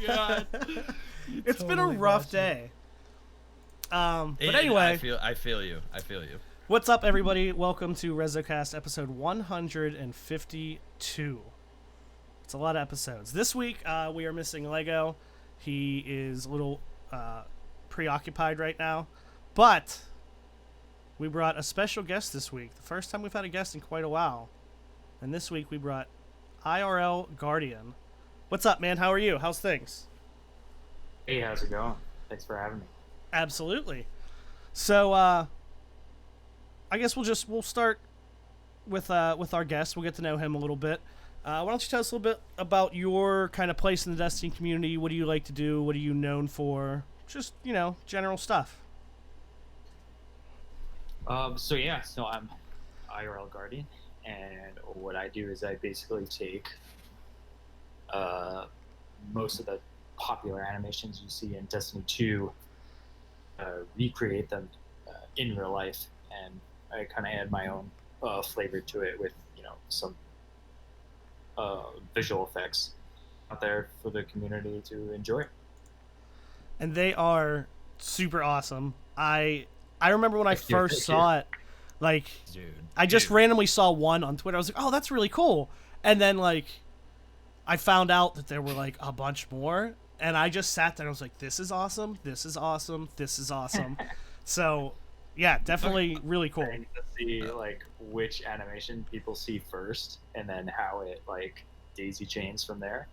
God. It's been a rough day. But anyway, I feel you. I feel you. what's up, everybody? Welcome to RezoCast episode 152. It's a lot of episodes. This week, we are missing Lego. He is a little preoccupied right now. But we brought a special guest this week. The first time we've had a guest in quite a while. And this week we brought IRL Guardian. What's up, man? How are you? How's things? Hey, how's it going? Thanks for having me. Absolutely. So, I guess we'll start with our guest. We'll get to know him a little bit. Why don't you tell us a little bit about your kind of place in the Destiny community? What do you like to do? What are you known for? Just, general stuff. So I'm IRL Guardian, and what I do is I basically take most of the popular animations you see in Destiny 2, recreate them in real life, and I kind of add my own flavor to it with some visual effects out there for the community to enjoy. And they are super awesome. I remember when I first saw it, like, I just randomly saw one on Twitter. I was like, oh, that's really cool. And then, like, I found out that there were, like, a bunch more. And I just sat there and I was like, this is awesome. This is awesome. This is awesome. So, yeah, definitely really cool. I need to see, like, which animation people see first and then how it, like, daisy chains from there.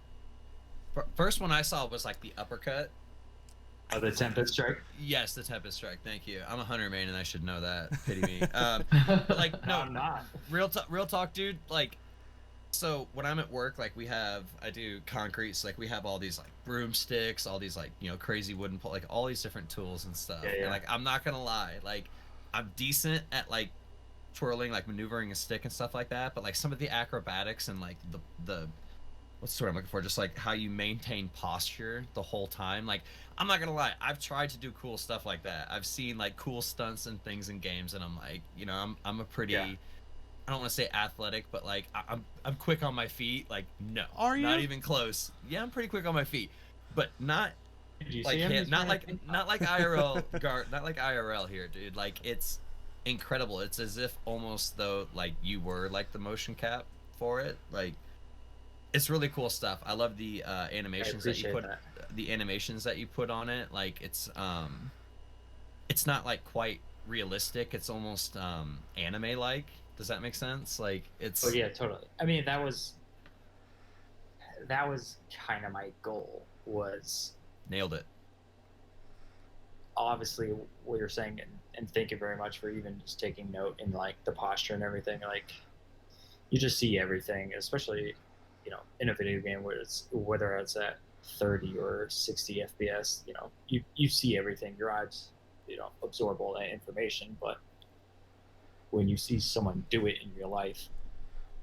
First one I saw was, like, the uppercut. Oh, the Tempest Strike? Yes, the Tempest Strike. Thank you. I'm a Hunter main, and I should know that. Pity me. But like, no, I'm not. Real talk, dude. Like, so when I'm at work, like I do concrete. So like we have all these like broomsticks, all these like crazy wooden pole, like all these different tools and stuff. Yeah. And like I'm not gonna lie, like I'm decent at like twirling, like maneuvering a stick and stuff like that. But like some of the acrobatics and like the what's the word I'm looking for? Just like how you maintain posture the whole time. Like, I'm not gonna lie, I've tried to do cool stuff like that. I've seen like cool stunts and things in games, and I'm like, I'm a pretty, I don't want to say athletic, but like I'm quick on my feet. Like, no, are you? Not even close. Yeah, I'm pretty quick on my feet, but not like not like IRL not like IRL here, dude. Like it's incredible. It's as if almost though like you were like the motion cap for it, like. It's really cool stuff. I love the animations that you put. The animations that you put on it, like it's not like quite realistic. It's almost anime like. Does that make sense? Like it's. Oh yeah, totally. I mean, that was kind of my goal. Was nailed it. Obviously, what you're saying, and thank you very much for even just taking note in like the posture and everything. Like, you just see everything, especially. In a video game whether it's at 30 or 60 FPS, you see everything. Your eyes, absorb all that information. But when you see someone do it in real life,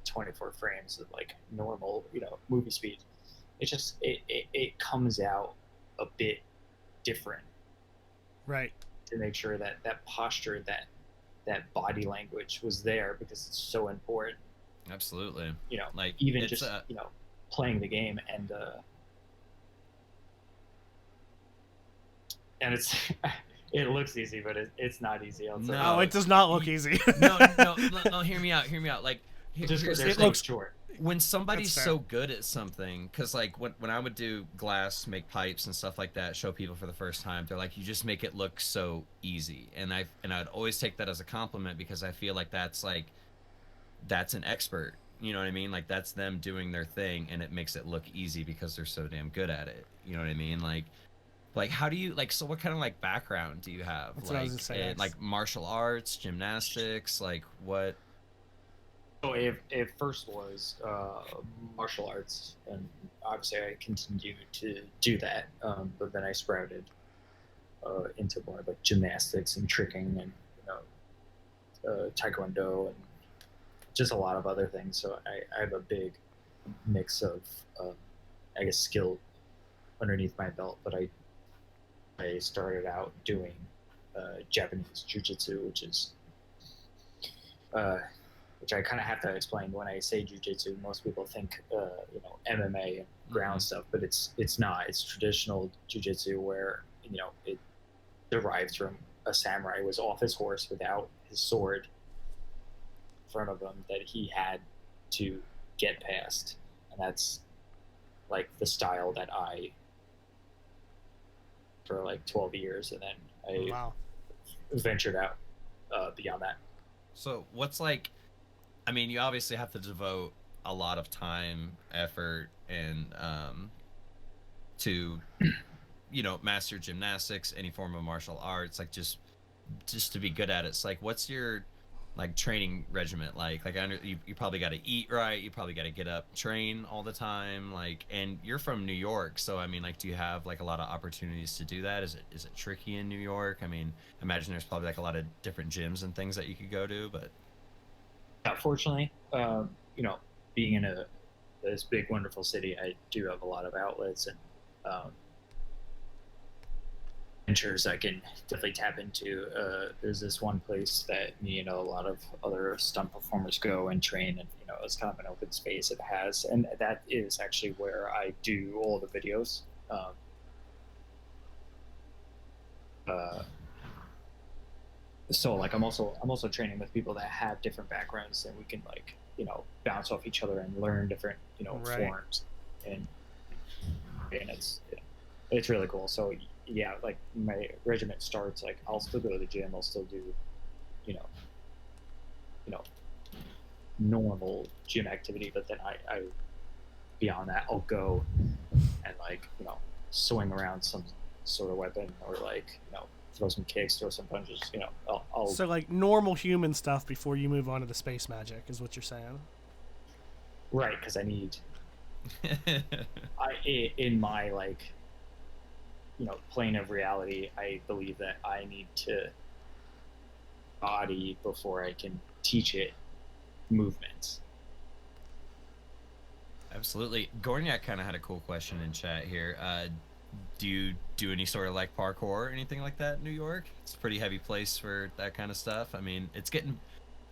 24 frames of like normal, movie speed, it comes out a bit different. Right. To make sure that posture, that body language was there because it's so important. Absolutely. Like even just playing the game and it's it looks easy, but it's not easy. No, it does not look easy. no. Hear me out. Like, it looks short. When somebody's so good at something, because like when I would do glass, make pipes and stuff like that, show people for the first time, they're like, you just make it look so easy, and I'd always take that as a compliment because I feel like that's an expert. You know what I mean? Like that's them doing their thing, and it makes it look easy because they're so damn good at it. You know what I mean? Like how do you like? So what kind of like background do you have? That's what I was gonna say, like martial arts, gymnastics, like what? So it first was martial arts, and obviously I continued to do that. But then I sprouted into more like gymnastics and tricking and taekwondo and just a lot of other things. So I have a big mix of I guess skill underneath my belt. But I started out doing Japanese jiu-jitsu, which is which I kind of have to explain when I say jiu-jitsu. Most people think, MMA and ground stuff, but it's not. It's traditional jiu-jitsu where, it derives from a samurai who was off his horse without his sword in front of him that he had to get past. And that's like the style that I, for like 12 years, and then I ventured out beyond that. So what's like, I mean, you obviously have to devote a lot of time, effort, and to, master gymnastics, any form of martial arts, like just to be good at it. It's like, what's your like training regiment like? Like you probably got to eat right, you probably got to get up, train all the time, like, and you're from New York, so I mean, like, do you have like a lot of opportunities to do that? Is it tricky in New York? I mean, imagine there's probably like a lot of different gyms and things that you could go to, but fortunately, being in this big wonderful city, I do have a lot of outlets and ventures I can definitely tap into. There's this one place that me and a lot of other stunt performers go and train, and it's kind of an open space it has, and that is actually where I do all the videos. So like I'm also training with people that have different backgrounds, and we can like bounce off each other and learn different forms, and it's really cool. So yeah, like my regiment starts, like I'll still go to the gym, I'll still do you know normal gym activity, but then I beyond that I'll go and like swing around some sort of weapon, or like throw some kicks, throw some punches. I'll So like normal human stuff before you move on to the space magic is what you're saying. Right, because I need in my like plane of reality, I believe that I need to body before I can teach it movements. Absolutely. Gorniak kind of had a cool question in chat here. Do you do any sort of like parkour or anything like that in New York? It's a pretty heavy place for that kind of stuff. I mean, it's getting...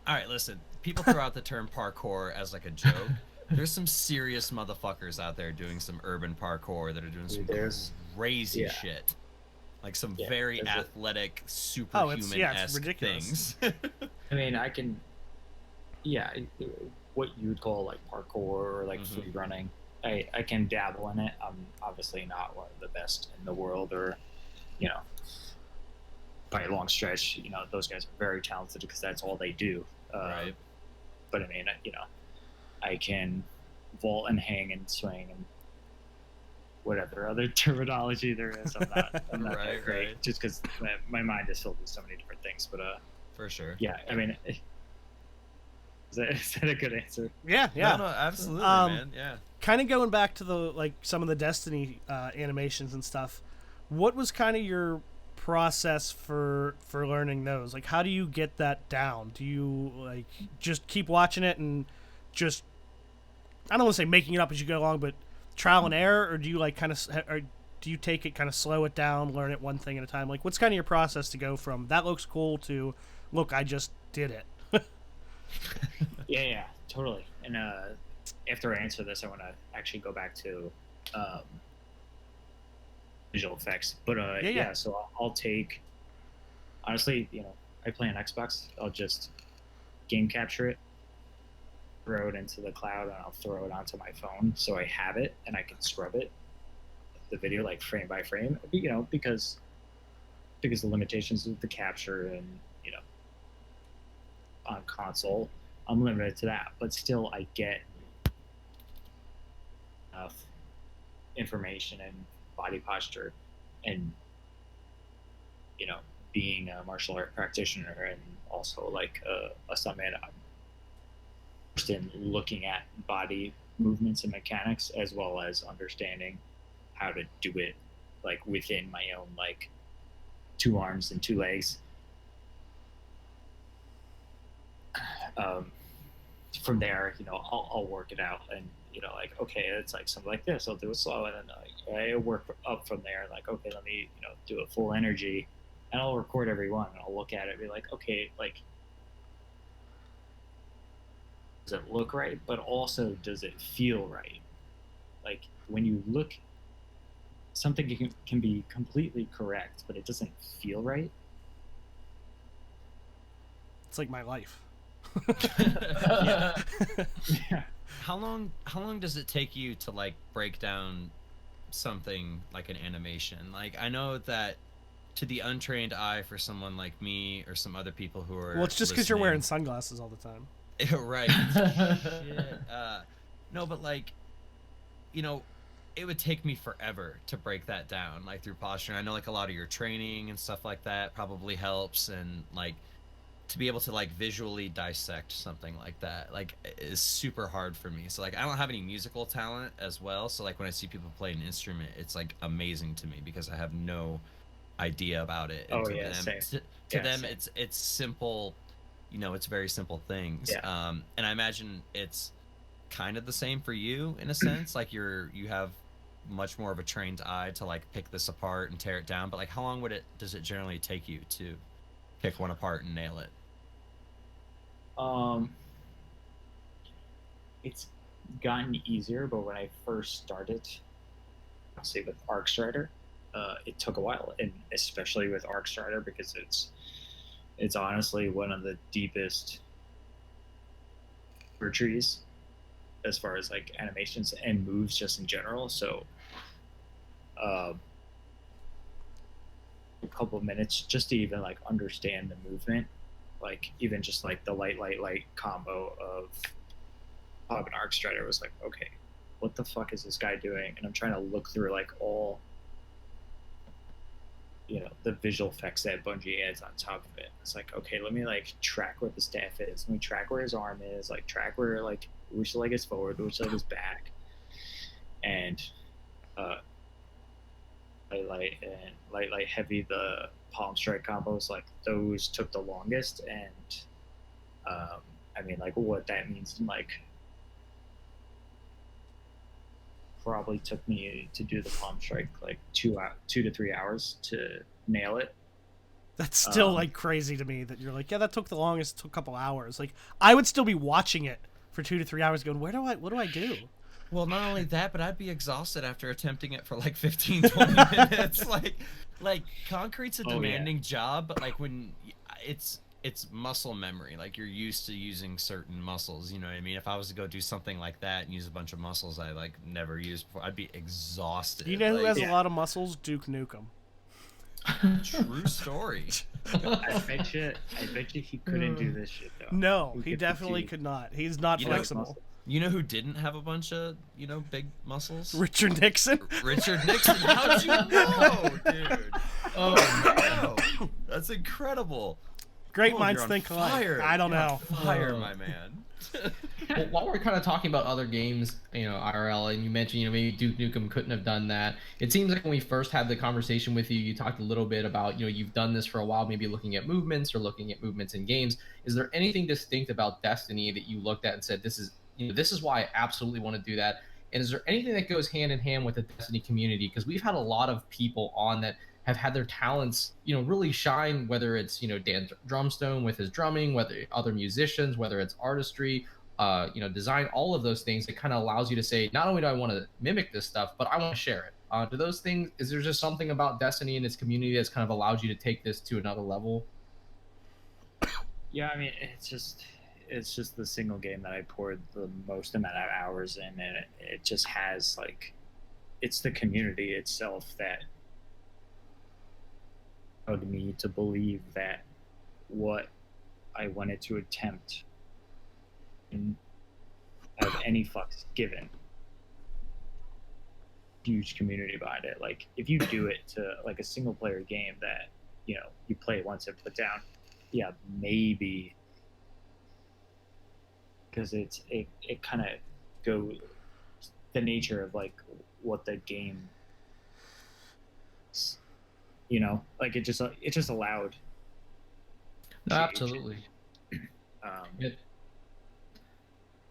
All right, listen. People throw out the term parkour as like a joke. There's some serious motherfuckers out there doing some urban parkour that are doing some crazy shit. Like some very athletic, superhuman-esque things. I mean, I can... Yeah, what you would call like parkour or like free running. I can dabble in it. I'm obviously not one of the best in the world, or by a long stretch. Those guys are very talented because that's all they do. Right. But I mean, I can vault and hang and swing and whatever other terminology there is. I'm not that great, right. Just because my mind is filled with so many different things. But for sure. Yeah, I mean. Is that a good answer? Yeah. No, absolutely, man. Yeah. Kind of going back to the like some of the Destiny animations and stuff. What was kind of your process for learning those? Like, how do you get that down? Do you like just keep watching it and just I don't want to say making it up as you go along, but trial and error, or do you like kind of or do you take it kind of slow it down, learn it one thing at a time? Like, what's kind of your process to go from that looks cool to look, I just did it? Yeah, totally. And after I answer this, I want to actually go back to visual effects. But so I'll take, honestly, I play on Xbox. I'll just game capture it, throw it into the cloud, and I'll throw it onto my phone so I have it and I can scrub it, the video like frame by frame. Because the limitations of the capture and on console, I'm limited to that, but still I get enough information and body posture, and being a martial art practitioner and also like a stuntman, I'm interested in looking at body movements and mechanics, as well as understanding how to do it like within my own like 2 arms and 2 legs. From there, I'll work it out, and like, okay, it's like something like this, I'll do it slow, and then I work up from there. Like, okay, let me do it full energy, and I'll record every one, and I'll look at it and be like, okay, like does it look right, but also does it feel right? Like when you look, something can be completely correct, but it doesn't feel right. It's like my life. Yeah. Yeah. How long does it take you to like break down something like an animation? Like I know that to the untrained eye for someone like me or some other people who are Well, it's just because you're wearing sunglasses all the time. right. Shit. No, but like, you know, it would take me forever to break that down, like through posture. I know like a lot of your training and stuff like that probably helps, and like to be able to like visually dissect something like that like is super hard for me. So like I don't have any musical talent as well, so like when I see people play an instrument, it's like amazing to me because I have no idea about it, and Oh to yeah, them same. to Yeah, them same. it's simple, it's very simple things. Yeah. And I imagine it's kind of the same for you in a sense, like you have much more of a trained eye to like pick this apart and tear it down, but like how long does it generally take you to pick one apart and nail it? Um, it's gotten easier, but when I first started, I'll say with Arc Strider, it took a while, and especially with Arc Strider because it's honestly one of the deepest trees as far as like animations and moves just in general. So uh, a couple of minutes just to even like understand the movement, like even just like the light combo of Pop and Arc Strider was like, okay, what the fuck is this guy doing? And I'm trying to look through like all the visual effects that Bungie adds on top of it. It's like, okay, let me like track where the staff is, let me track where his arm is, like track where like which leg is forward, which leg is back, and uh, light heavy, the palm strike combos, like those took the longest. And I mean, like what that means, like probably took me to do the palm strike like 2 to 3 hours to nail it. That's still like crazy to me that you're like, yeah, that took the longest, took a couple hours. Like I would still be watching it for 2 to 3 hours, going, what do I do? Well, not only that, but I'd be exhausted after attempting it for like 15, 20 minutes. Like concrete's a Oh yeah. demanding job, but like when it's muscle memory. Like you're used to using certain muscles, you know what I mean? If I was to go do something like that and use a bunch of muscles I like never used before, I'd be exhausted. You know who has Yeah. a lot of muscles? Duke Nukem. True story. I bet you he couldn't do this shit though. No, he definitely could not. He's not flexible. You know who didn't have a bunch of, big muscles? Richard Nixon. Richard Nixon. How'd you know, dude? Oh, no. That's incredible. Great minds think alike. I don't know. Fire, my man. Well, while we're kind of talking about other games, IRL, and you mentioned, maybe Duke Nukem couldn't have done that. It seems like when we first had the conversation with you, you talked a little bit about, you've done this for a while, maybe looking at movements or looking at movements in games. Is there anything distinct about Destiny that you looked at and said, this is why I absolutely want to do that? And is there anything that goes hand in hand with the Destiny community? Because we've had a lot of people on that have had their talents, really shine, whether it's, Dan Drumstone with his drumming, whether other musicians, whether it's artistry, design, all of those things. It kind of allows you to say, not only do I want to mimic this stuff, but I want to share it. Do those things, is there just something about Destiny and its community that's kind of allowed you to take this to another level? Yeah, I mean, it's just the single game that I poured the most amount of hours in, and it just has like, it's the community itself that allowed me to believe that what I wanted to attempt and have any fucks given, huge community behind it. Like if you do it to like a single player game that you play once and put down, yeah, maybe, because it kind of goes the nature of like what the game is, like it just allowed. No, absolutely.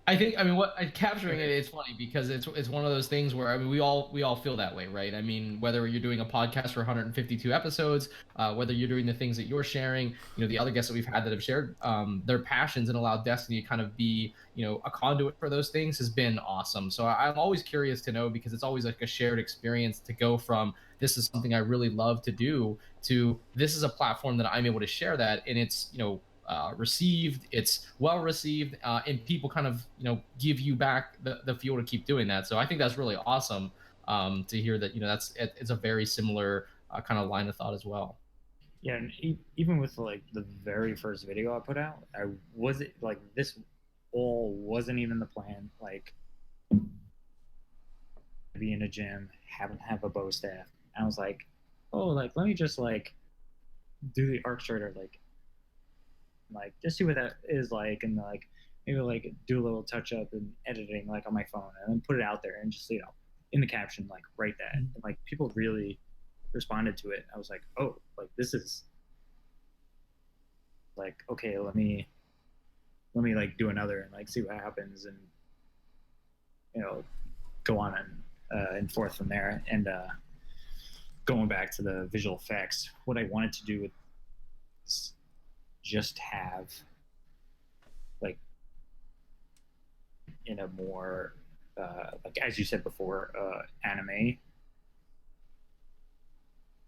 I think, I mean, what capturing it is funny because it's one of those things where, I mean, we all feel that way, right? I mean, whether you're doing a podcast for 152 episodes, whether you're doing the things that you're sharing, the other guests that we've had that have shared their passions and allowed Destiny to kind of be, a conduit for those things has been awesome. So I'm always curious to know, because it's always like a shared experience to go from this is something I really love to do to this is a platform that I'm able to share that, and it's received, it's well received, and people kind of give you back the fuel to keep doing that. So I think that's really awesome to hear that it's a very similar kind of line of thought as well. Yeah, and even with like the very first video I put out, I wasn't like this all wasn't even the plan. Like be in a gym, have a bow staff. And I was like, oh, like let me just like do the arc strider, like just see what that is like, and like maybe like do a little touch up and editing like on my phone, and then put it out there and just in the caption like write that, and like people really responded to it. I was like, oh, like this is like okay, let me like do another and like see what happens, and go on and forth from there. And going back to the visual effects, what I wanted to do was just have like in a more like as you said before, anime,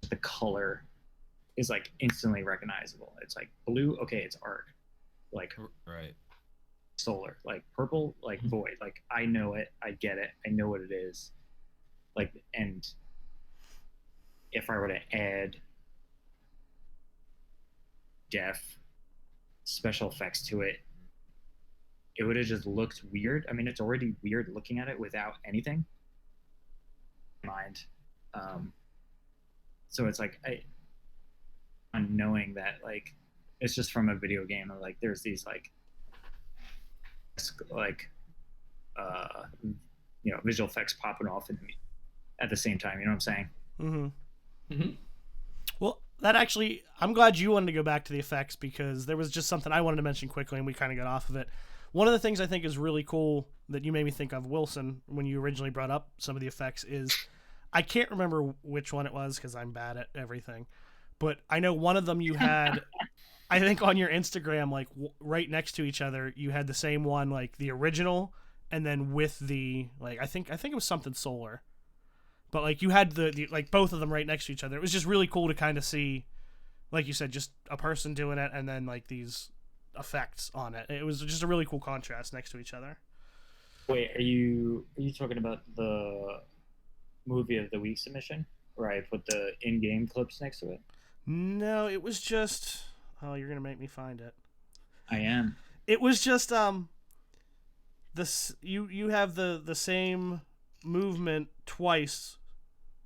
the color is like instantly recognizable. It's like blue, okay, it's arc. Like right. Solar, like purple, like void. Like I know it, I get it, I know what it is. Like, and if I were to add def special effects to it, it would have just looked weird. I mean, it's already weird looking at it without anything. Mind. So it's like I'm knowing that like it's just from a video game, like there's these like visual effects popping off in me at the same time. You know what I'm saying? Mm-hmm. Mm-hmm. Well, that actually, I'm glad you wanted to go back to the effects, because there was just something I wanted to mention quickly and we kind of got off of it. One of the things I think is really cool that you made me think of, Wilson, when you originally brought up some of the effects is, I can't remember which one it was because I'm bad at everything, but I know one of them you had, I think on your Instagram, like right next to each other, you had the same one, like the original, and then with the, like, I think it was something solar. But like you had the like both of them right next to each other. It was just really cool to kind of see, like you said, just a person doing it and then like these effects on it. It was just a really cool contrast next to each other. Wait, are you talking about the movie of the week submission where I put the in-game clips next to it? No, it was just, oh, you're gonna make me find it. I am. It was just this you have the same movement twice,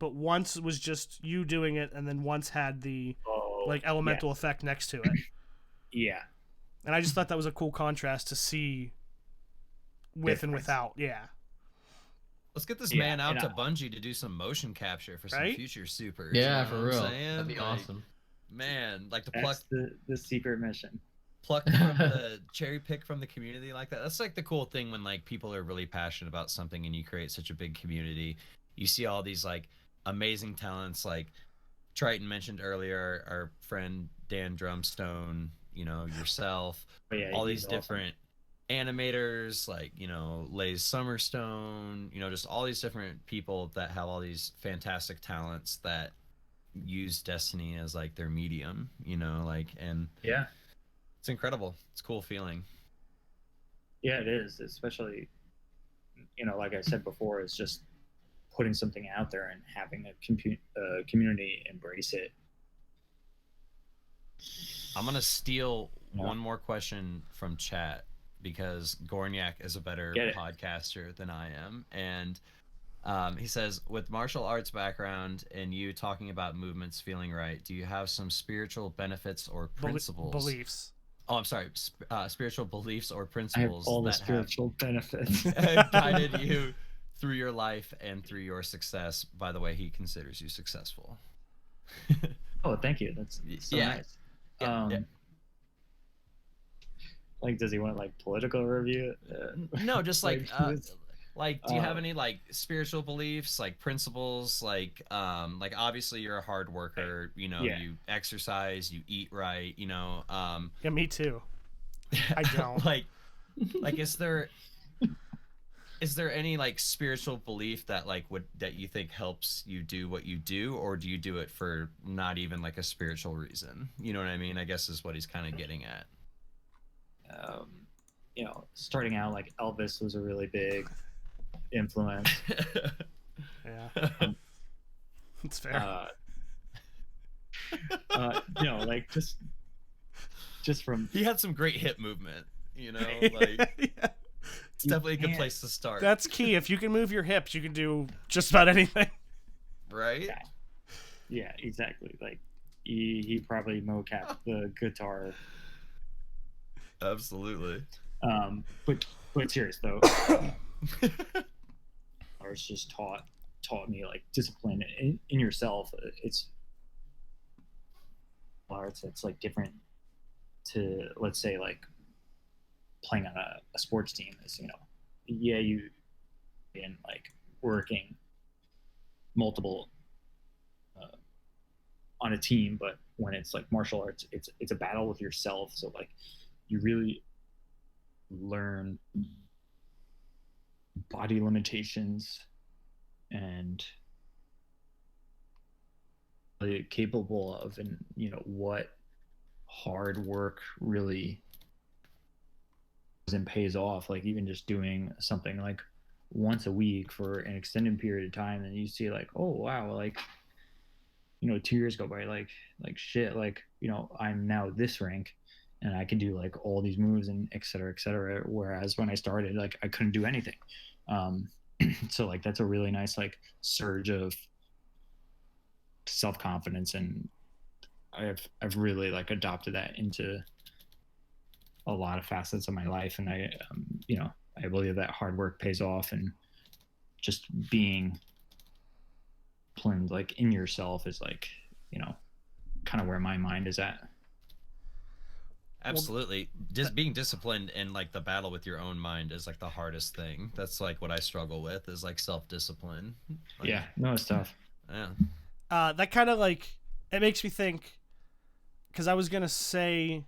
but once was just you doing it, and then once had the like elemental effect next to it. Yeah. And I just thought that was a cool contrast to see with and without. Yeah. Let's get this man out to Bungie to do some motion capture for some future supers. Yeah, for real. That'd be awesome. Man, like to pluck the secret mission. Pluck from the cherry pick from the community like that. That's like the cool thing when like people are really passionate about something and you create such a big community. You see all these like amazing talents, like Triton mentioned earlier, our friend Dan Drumstone, yourself, all these different animators, like, Lays Summerstone, just all these different people that have all these fantastic talents that use Destiny as like their medium, and yeah. It's incredible. It's a cool feeling. Yeah, it is. Especially, like I said before, it's just putting something out there and having a community embrace it. I'm going to steal one more question from chat because Gorniak is a better podcaster than I am. And he says, with martial arts background and you talking about movements feeling right, do you have some spiritual benefits or principles? Beliefs. Oh, I'm sorry. Spiritual beliefs or principles all the spiritual benefits guided you through your life and through your success. By the way, he considers you successful. Oh, thank you. That's so nice. Yeah, Like, does he want like political review? No, just like do you have any like spiritual beliefs, like principles, like obviously you're a hard worker, you know, you exercise, you eat right, you know. Yeah, me too. I don't. like is there any like spiritual belief that like that you think helps you do what you do, or do you do it for not even like a spiritual reason? You know what I mean? I guess is what he's kind of getting at. You know, starting out, like Elvis was a really big influence. Yeah, that's fair. You know, like just from he had some great hip movement. You know, like yeah. it's definitely a good place to start. That's key. If you can move your hips, you can do just about anything. Right? Yeah, exactly. Like he probably mocapped the guitar. Absolutely. But serious though, ours just taught me like discipline in yourself. It's like different to, let's say, like playing on a sports team is, you know, you in like working multiple on a team, but when it's like martial arts, it's a battle with yourself. So like you really learn body limitations and really capable of, and you know what hard work really and pays off. Like even just doing something like once a week for an extended period of time, and you see like, oh wow, like, you know, 2 years go by, like shit, like, you know, I'm now this rank and I can do like all these moves and et cetera, et cetera. Whereas when I started, like I couldn't do anything. So like that's a really nice like surge of self-confidence, and I've really like adopted that into a lot of facets of my life. And I you know, I believe that hard work pays off, and just being disciplined like in yourself is like, you know, kind of where my mind is at. Absolutely. Just being disciplined in like the battle with your own mind is like the hardest thing. That's like what I struggle with, is like self-discipline. Like, yeah, no, it's tough. Yeah. That kind of like, it makes me think, because I was gonna say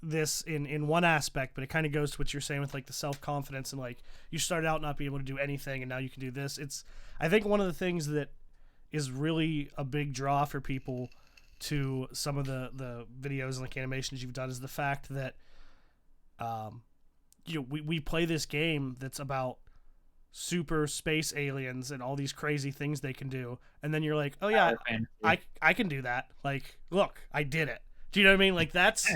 this in one aspect, but it kind of goes to what you're saying with like the self-confidence, and like you started out not being able to do anything and now you can do this. It's, I think one of the things that is really a big draw for people to some of the videos and like animations you've done is the fact that you know, we play this game that's about super space aliens and all these crazy things they can do, and then you're like, oh yeah, I can do that, like look, I did it. Do you know what I mean? Like that's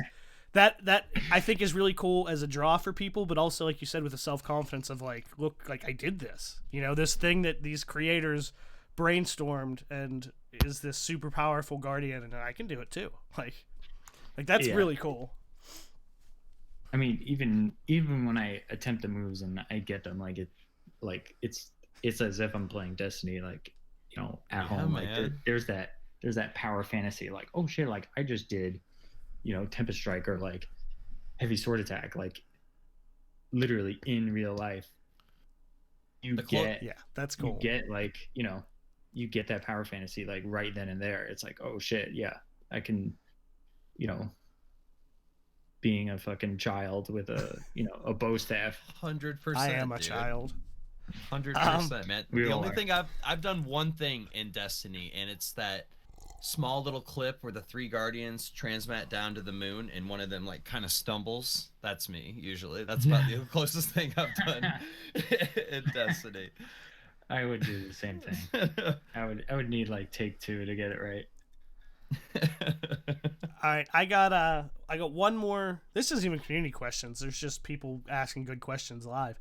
that I think is really cool as a draw for people, but also like you said, with the self-confidence of like, look, like I did this, you know, this thing that these creators brainstormed and is this super powerful guardian, and I can do it too. Like that's really cool. I mean, even when I attempt the moves and I get them, like it's as if I'm playing Destiny, like, you know, at home. Man. Like there's that power fantasy, like, oh shit, like I just did, you know, Tempest Strike or like Heavy Sword Attack, like literally in real life. You get, yeah, that's cool. You get like, you know, you get that power fantasy like right then and there. It's like, oh shit, yeah, I can, you know, being a fucking child with a, you know, a bow staff. 100%. I am a child. 100%, man. The only thing I've done one thing in Destiny, and it's that small little clip where the 3 guardians transmat down to the moon and one of them like kind of stumbles. That's me usually. That's about the closest thing I've done in Destiny. I would do the same thing. I would need like take 2 to get it right. All right, I got one more. This isn't even community questions. There's just people asking good questions live.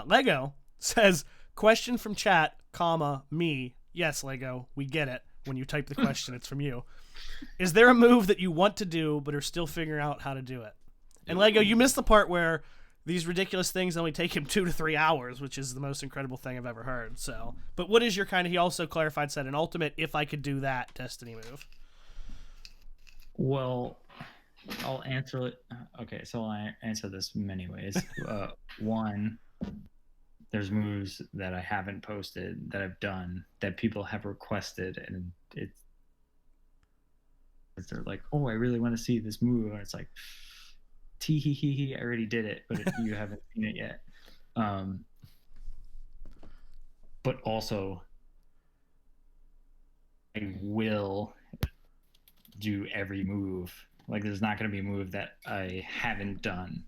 Lego says, question from chat, comma, me. Yes, Lego, we get it. When you type the question, it's from you. Is there a move that you want to do but are still figuring out how to do it? And Lego, you missed the part where these ridiculous things only take him 2 to 3 hours, which is the most incredible thing I've ever heard. So, but what is your kind of, he also clarified, said an ultimate, if I could do that Destiny move. Well, I'll answer it. Okay, so I'll answer this in many ways. One, there's moves that I haven't posted that I've done that people have requested, and they're like, "Oh, I really want to see this move," and it's like, "Tee hee hee hee, I already did it, but you haven't seen it yet." But also, I will do every move. Like, there's not going to be a move that I haven't done.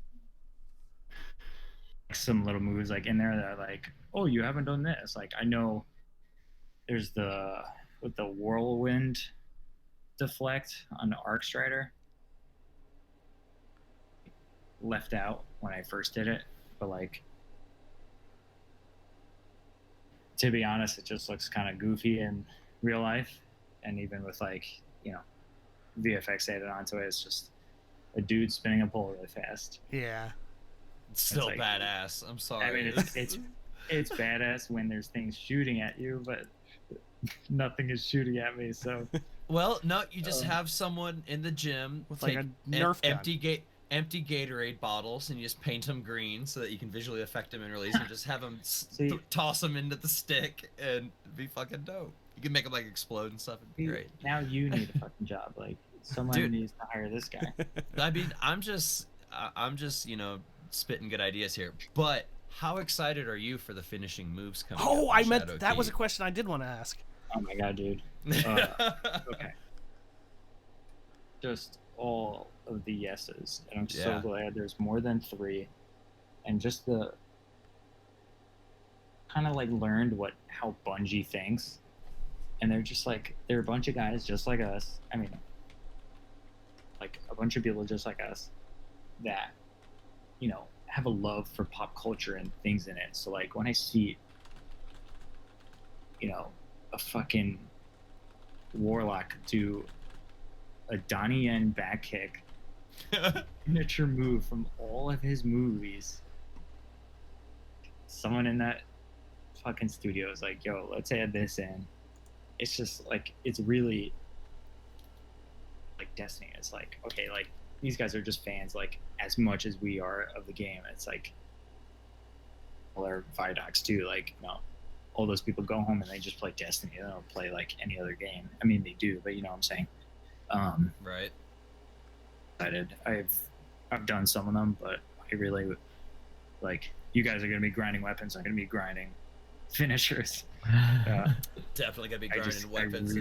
Like, some little moves like in there that are like, oh, you haven't done this. Like, I know there's the whirlwind deflect on the Arc Strider. Left out when I first did it, but like, to be honest, it just looks kind of goofy in real life, and even with like, VFX added onto it, it's just a dude spinning a pole really fast. Yeah, it's still like, badass. I'm sorry. I mean, it's badass when there's things shooting at you, but nothing is shooting at me. So, well, no, you just have someone in the gym with like a Nerf gun. empty Gatorade bottles, and you just paint them green so that you can visually affect them in release, and just have them toss them into the stick, and be fucking dope. You can make them like explode and stuff. It'd be great. Now you need a fucking job. Like, someone needs to hire this guy. I mean, I'm just spitting good ideas here. But how excited are you for the finishing moves coming? Oh, I meant that was a question I did want to ask. Oh my god, dude. Okay. Just all of the yeses, and I'm so glad there's more than 3, and just the kind of like learned how Bungie thinks, and they're just like, they're a bunch of guys just like us. I mean, like a bunch of people just like us that have a love for pop culture and things in it. So like, when I see a fucking warlock do a Donnie Yen back kick signature move from all of his movies, someone in that fucking studio is like, yo, let's add this in. It's just like, it's really like Destiny. It's like, okay, like, these guys are just fans like as much as we are of the game. It's like, all our Vidocs too, like, all those people go home and they just play Destiny. They don't play like any other game. I mean, they do, but you know what I'm saying. Right. I've done some of them, but I really like, you guys are gonna be grinding weapons. I'm gonna be grinding finishers. Definitely gonna be grinding weapons.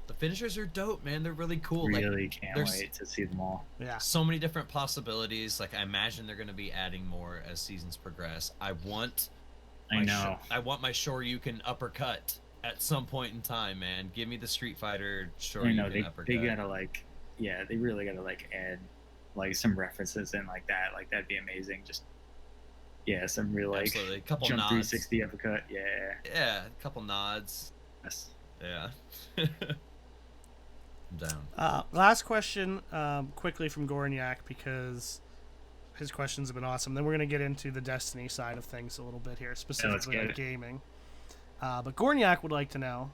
The finishers are dope, man. They're really cool. Really can't wait to see them all. Yeah. So many different possibilities. Like, I imagine they're gonna be adding more as seasons progress. I want my Shoryuken uppercut at some point in time, man. Give me the Street Fighter Shoryuken uppercut. They gotta like, they really gotta like add like some references in like that. Like, that'd be amazing. Just some real like absolutely. Couple jump nods. 360 uppercut. Yeah, a couple nods. Yes. Yeah. I'm down. Last question, quickly from Gorniak, because his questions have been awesome. Then we're gonna get into the Destiny side of things a little bit here, specifically on gaming. But Gorniak would like to know,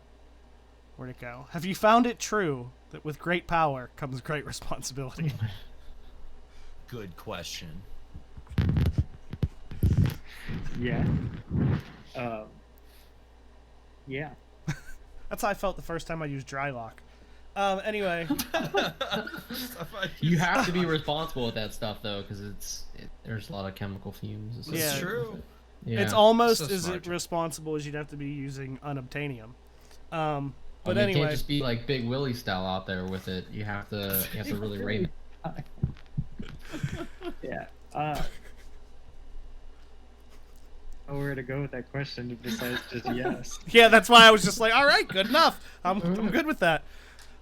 where'd it go? Have you found it true that with great power comes great responsibility? Good question. Yeah. Yeah. That's how I felt the first time I used dry lock. Anyway. You have to be responsible with that stuff, though, because there's a lot of chemical fumes. It's true. Yeah. It's almost as irresponsible as you'd have to be using unobtainium. But anyway, you can't just be like Big Willie style out there with it. You have to really rate it. Yeah. Nowhere to go with that question besides just yes. Yeah, that's why I was just like, all right, good enough. I'm good with that.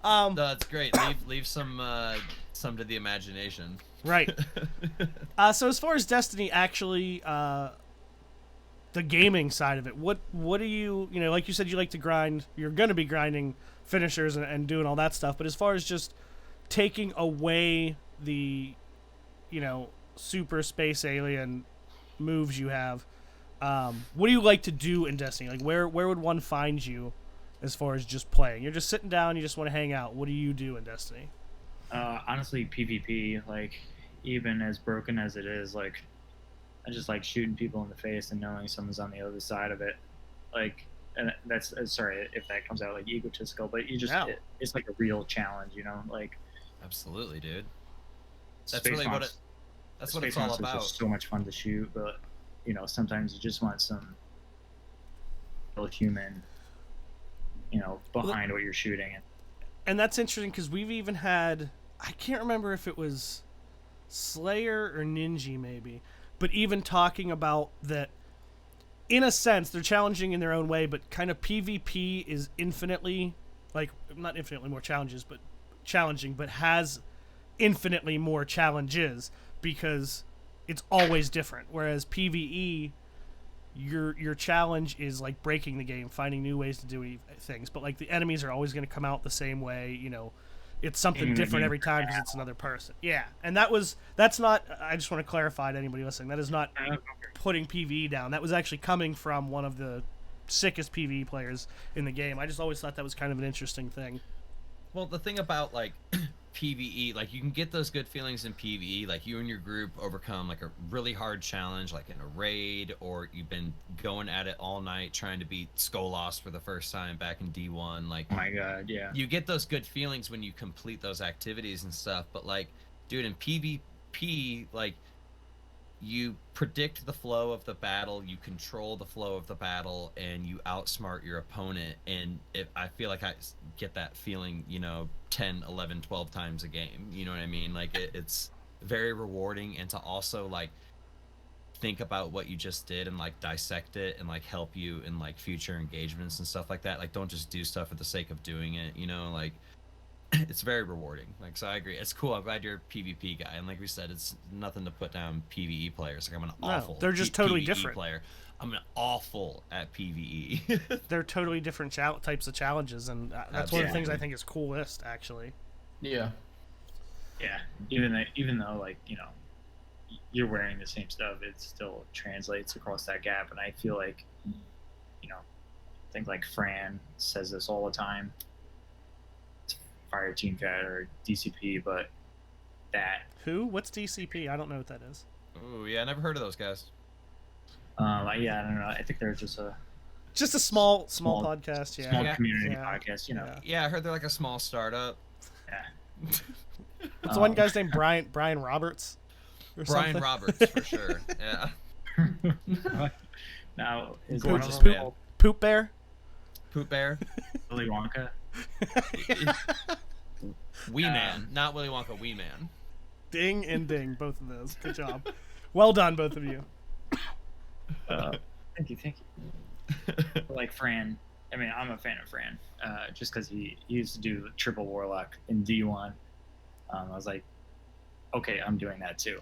No, that's great. Leave some to the imagination. Right. So as far as Destiny, actually, the gaming side of it, what do you like you said, you like to grind. You're going to be grinding finishers and doing all that stuff. But as far as just taking away the, super space alien moves you have, what do you like to do in Destiny? Like, where would one find you as far as just playing? You're just sitting down, you just want to hang out. What do you do in Destiny? Honestly, PvP, like, even as broken as it is, like, I just like shooting people in the face and knowing someone's on the other side of it. Like, and that's sorry if that comes out like egotistical, but you just No. it's like a real challenge, you know. Like, absolutely, dude. That's Space really what Monsters, that's what Space it's all Monsters are about. so much fun to shoot, but you know sometimes you just want some real human, you know, behind what you're shooting. And that's interesting because we've even had, I can't remember if it was Slayer or Ninja maybe, but even talking about that, in a sense they're challenging in their own way, but kind of PvP is infinitely, like, not infinitely more challenges, but challenging, but has infinitely more challenges because it's always different, whereas PvE, your challenge is like breaking the game, finding new ways to do things, but like the enemies are always going to come out the same way, you know. It's something different every time because it's another person. Yeah, and that's not, I just want to clarify to anybody listening, that is not putting PvE down. That was actually coming from one of the sickest PvE players in the game. I just always thought that was kind of an interesting thing. Well, the thing about like PvE, like you can get those good feelings in PvE, like you and your group overcome like a really hard challenge, like in a raid, or you've been going at it all night trying to beat Skolos for the first time back in D1. Like, oh my god, yeah. You get those good feelings when you complete those activities and stuff. But like, dude, in PvP, like, you predict the flow of the battle, you control the flow of the battle, and you outsmart your opponent. And I feel like I get that feeling, you know, 10, 11, 12 times a game. You know what I mean? Like, it's very rewarding. And to also, like, think about what you just did and, like, dissect it and, like, help you in, like, future engagements and stuff like that. Like, don't just do stuff for the sake of doing it, you know? Like, it's very rewarding. Like, so I agree. It's cool. I'm glad you're a PvP guy. And like we said, it's nothing to put down PvE players. Like, I'm an awful. They're just totally PvE different. Player. I'm an awful at PvE. They're totally different types of challenges, and that's one of the things I think is coolest, actually. Yeah. Yeah. Even though like, you know, you're wearing the same stuff, it still translates across that gap. And I feel like, you know, I think like Fran says this all the time. Fire Team Cat or DCP, but that. Who? What's DCP? I don't know what that is. Oh yeah, I never heard of those guys. Yeah, I don't know. I think they're just a small podcast. Yeah, small community podcast. You know. Yeah, I heard they're like a small startup. Yeah. What's the one guy's name? Brian Roberts. Brian something? Roberts for sure. Yeah. Now is Gorgeous one of them man. Poop Bear. Poop Bear. Willy Wonka. Wee Man, not Willy Wonka. Wee Man. Ding and ding, both of those. Good job. Well done, both of you. Thank you. Like Fran, I mean, I'm a fan of Fran, just because he used to do triple warlock in D1. I was like, okay, I'm doing that too.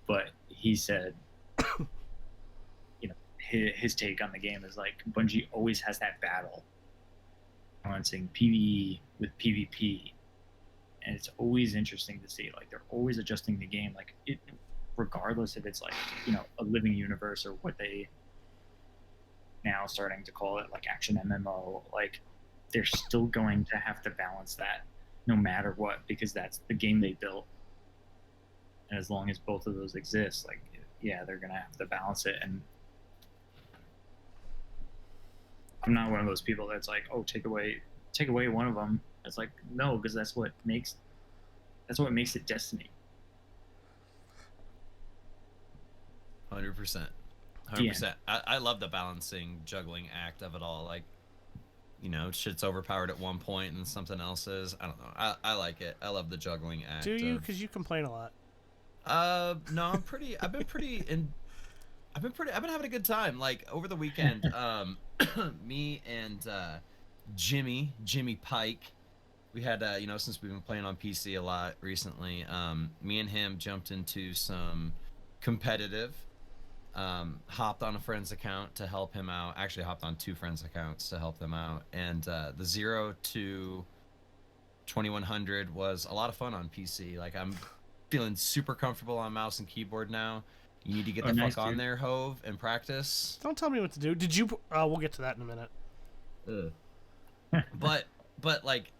But he said, you know, his take on the game is like Bungie always has that battle balancing PvE with PvP, and it's always interesting to see. Like, they're always adjusting the game, like it, regardless if it's like, you know, a living universe or what they now starting to call it like action MMO. Like, they're still going to have to balance that no matter what, because that's the game they built. And as long as both of those exist, like, yeah, they're gonna have to balance it. And I'm not one of those people that's like, oh, take away one of them. It's like, no, because that's what makes it Destiny. 100%. 100%. I love the balancing, juggling act of it all. Like, you know, shit's overpowered at one point and then something else is. I don't know. I like it. I love the juggling act. Do you? Because you complain a lot. No, I've been having a good time. Like, over the weekend, me and Jimmy Pike, we had, you know, since we've been playing on PC a lot recently, me and him jumped into some competitive, hopped on a friend's account to help him out. Actually, hopped on two friends' accounts to help them out. And the 0 to 2100 was a lot of fun on PC. Like, I'm feeling super comfortable on mouse and keyboard now. You need to get the fuck on there, Hove, and practice. Don't tell me what to do. Did you? We'll get to that in a minute. But like,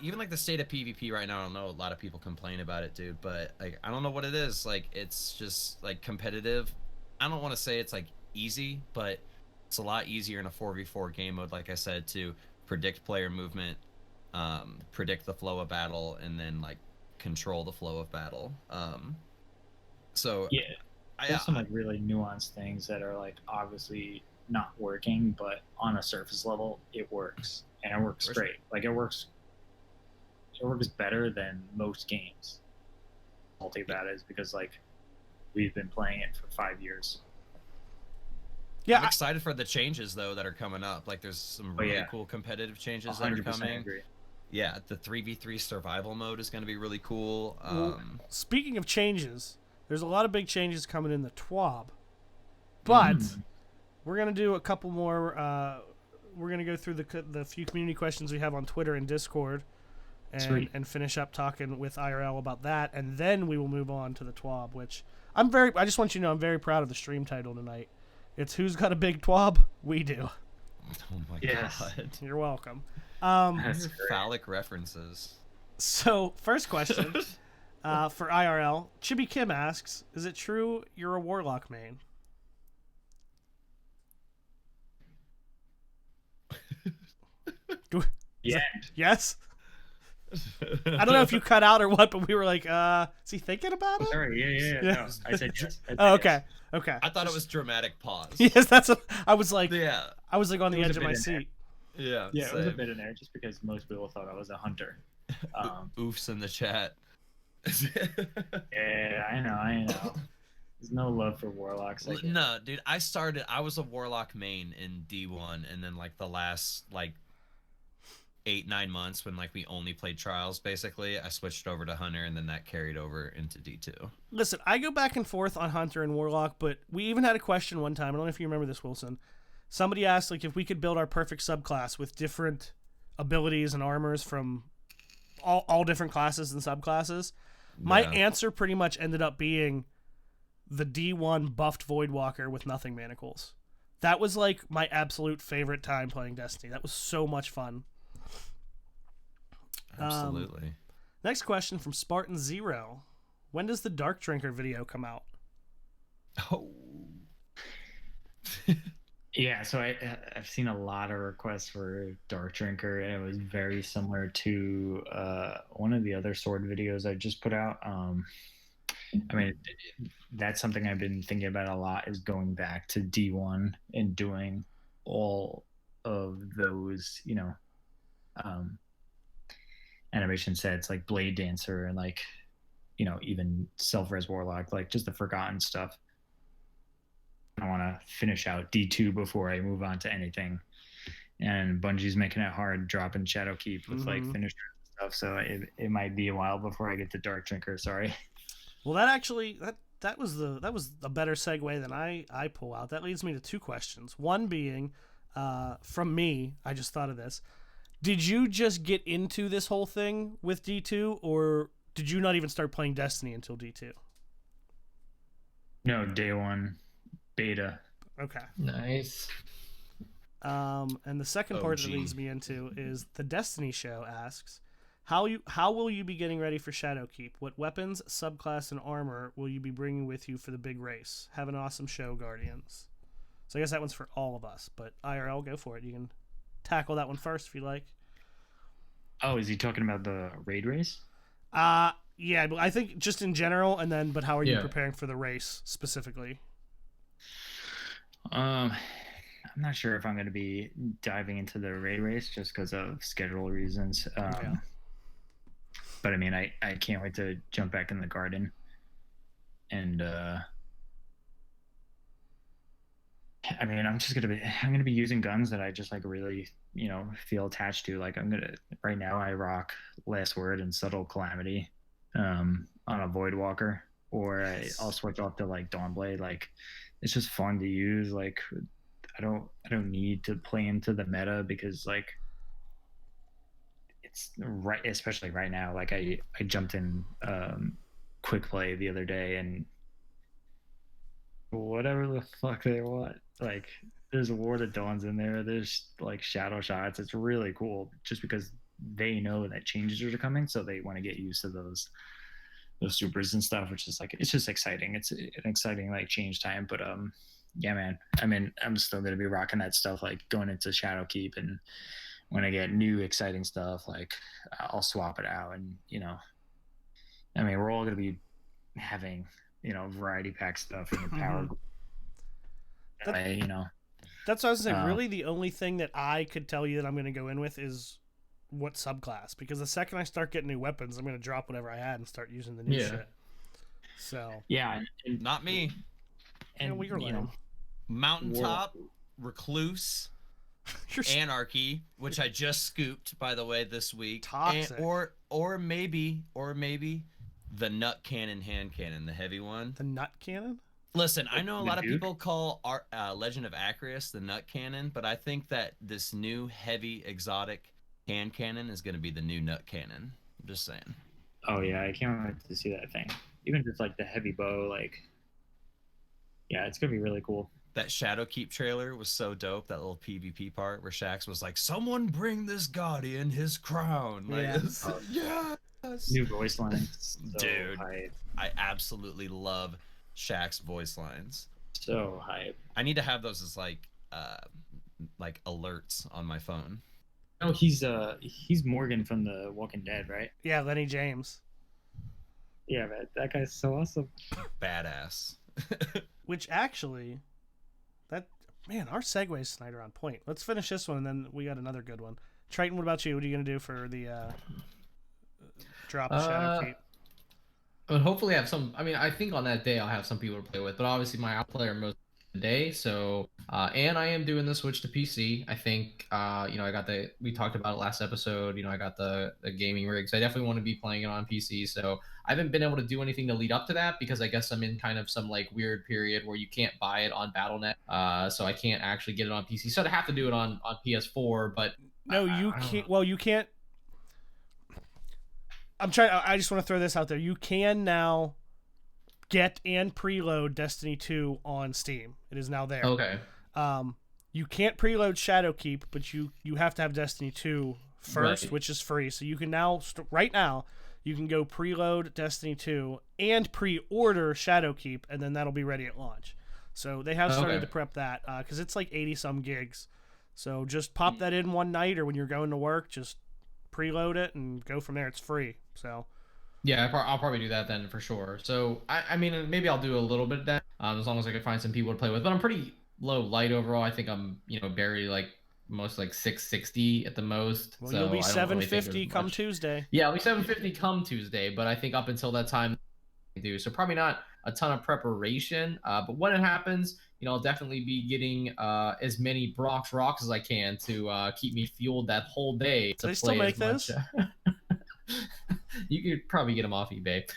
even like the state of PvP right now, I don't know, a lot of people complain about it, dude, but like I don't know what it is. Like it's just like competitive. I don't want to say it's like easy, but it's a lot easier in a 4v4 game mode, like I said, to predict player movement, predict the flow of battle, and then like control the flow of battle. So Yeah, there's some like really nuanced things that are like obviously not working, but on a surface level, it works, and it works great. Like it works better than most games. Multi that is because like we've been playing it for 5 years. Yeah, I'm excited for the changes though that are coming up. Like there's some really cool competitive changes that are coming. Agree. Yeah, the 3v3 survival mode is going to be really cool. Well, speaking of changes, there's a lot of big changes coming in the TWAB, but we're going to do a couple more. We're going to go through the few community questions we have on Twitter and Discord, and finish up talking with IRL about that, and then we will move on to the TWAB. Which I just want you to know I'm very proud of the stream title tonight. It's Who's Got a Big TWAB? We do. Oh my god! You're welcome. That's phallic references. So, first question for IRL. Chibi Kim asks, is it true you're a Warlock main? Yes? I don't know if you cut out or what, but we were like, is he thinking about it? Sorry, yeah. No, I said yes. Okay. Okay. I thought it was dramatic pause. Yes, that's what I was like. Yeah. I was like on the edge of my seat. Yeah. Yeah, same. It was a bit in there just because most people thought I was a hunter. Oofs in the chat. Yeah, I know. There's no love for warlocks. No, dude, I was a warlock main in D1, and then like the last like 8-9 months when like we only played trials, basically I switched over to hunter, and then that carried over into D2. Listen, I go back and forth on hunter and warlock, but we even had a question one time, I don't know if you remember this, Wilson. Somebody asked like if we could build our perfect subclass with different abilities and armors from all different classes and subclasses. My answer pretty much ended up being the D1 buffed Voidwalker with nothing manacles. That was like my absolute favorite time playing Destiny. That was so much fun. Absolutely. Next question from Spartan Zero. When does the Dark Drinker video come out? Oh. Yeah, so I've seen a lot of requests for Dark Drinker, and it was very similar to one of the other sword videos I just put out. I mean, that's something I've been thinking about a lot, is going back to D1 and doing all of those, animation sets like Blade Dancer and like, even Self-Res Warlock, like just the forgotten stuff. I want to finish out D2 before I move on to anything. And Bungie's making it hard dropping Shadowkeep with like finishers and stuff. So it might be a while before I get to Dark Drinker. Sorry. Well, that was a better segue than I pull out. That leads me to two questions. One being, from me, I just thought of this. Did you just get into this whole thing with D2, or did you not even start playing Destiny until D2? No, day one, beta. Okay. Nice. And the second part that leads me into is the Destiny show asks, how will you be getting ready for Shadowkeep? What weapons, subclass, and armor will you be bringing with you for the big race? Have an awesome show, Guardians. So I guess that one's for all of us, but IRL, go for it. You can tackle that one first if you like. Oh, is he talking about the raid race? Yeah, but I think just in general, and then, but how are you preparing for the race specifically? I'm not sure if I'm going to be diving into the raid race just because of schedule reasons. But I mean, I can't wait to jump back in the garden. And I mean, I'm gonna be using guns that I just like really, feel attached to. Like right now I rock Last Word and Subtle Calamity on a Voidwalker, or I'll switch off to like Dawnblade. Like it's just fun to use. Like I don't need to play into the meta because like it's right, especially right now. Like I jumped in quick play the other day, and whatever the fuck they want, like there's a Ward of Dawns in there, there's like shadow shots. It's really cool just because they know that changes are coming, so they want to get used to those supers and stuff, which is like, it's just exciting. It's an exciting like change time. But yeah, man. I mean, I'm still gonna be rocking that stuff like going into Shadowkeep, and when I get new exciting stuff, like I'll swap it out, and I mean, we're all gonna be having variety pack stuff in the power. That's what I was saying. Really, the only thing that I could tell you that I'm going to go in with is what subclass, because the second I start getting new weapons, I'm going to drop whatever I had and start using the new shit. So yeah, not me. And we are Mountaintop, Recluse, Anarchy, which I just scooped by the way this week, toxic. or maybe the nut cannon hand cannon, the heavy one. The nut cannon. Listen, I know a lot of people call Legend of Acreus the nut cannon, but I think that this new heavy exotic hand cannon is going to be the new nut cannon. I'm just saying. Oh yeah, I can't wait to see that thing. Even just like the heavy bow, like, yeah, it's gonna be really cool. That Shadowkeep trailer was so dope. That little PvP part where Shax was like, "Someone bring this Guardian his crown." Like, yes. New voice lines, so dude. Hype. I absolutely love Shaq's voice lines. So hype. I need to have those as like alerts on my phone. Oh, he's Morgan from The Walking Dead, right? Yeah, Lenny James. Yeah, man, that guy's so awesome. Badass. Which actually, our segues tonight are on point. Let's finish this one, and then we got another good one. Triton, what about you? What are you gonna do for the drop of Shadowkeep? But hopefully I have some. I mean, I think on that day I'll have some people to play with, but obviously my outplayer most of the day. So, and I am doing the switch to PC. I think, I got we talked about it last episode. I got the gaming rigs. I definitely want to be playing it on PC. So I haven't been able to do anything to lead up to that because I guess I'm in kind of some like weird period where you can't buy it on BattleNet. So I can't actually get it on PC. So I have to do it on PS4. But no, you can't. Well, you can't. I just want to throw this out there. You can now get and preload Destiny 2 on Steam. It is now there. Okay. You can't preload Shadowkeep, but you have to have Destiny 2 first, right, which is free. So you can now, right now, you can go preload Destiny 2 and pre-order Shadowkeep, and then that'll be ready at launch. So they have started to prep that because it's like 80-some gigs. So just pop that in one night, or when you're going to work, just preload it and go from there. It's free. So yeah, I'll probably do that then for sure. So I mean, maybe I'll do a little bit of that as long as I can find some people to play with. But I'm pretty low light overall. I think I'm barely like most like 660 at the most. Well, so you'll be 750 come Tuesday. Yeah, I'll be 750 come Tuesday. But I think up until that time, I do. So probably not a ton of preparation. But when it happens, I'll definitely be getting as many Brock's Rocks as I can to keep me fueled that whole day. Do they still make those? You could probably get them off eBay.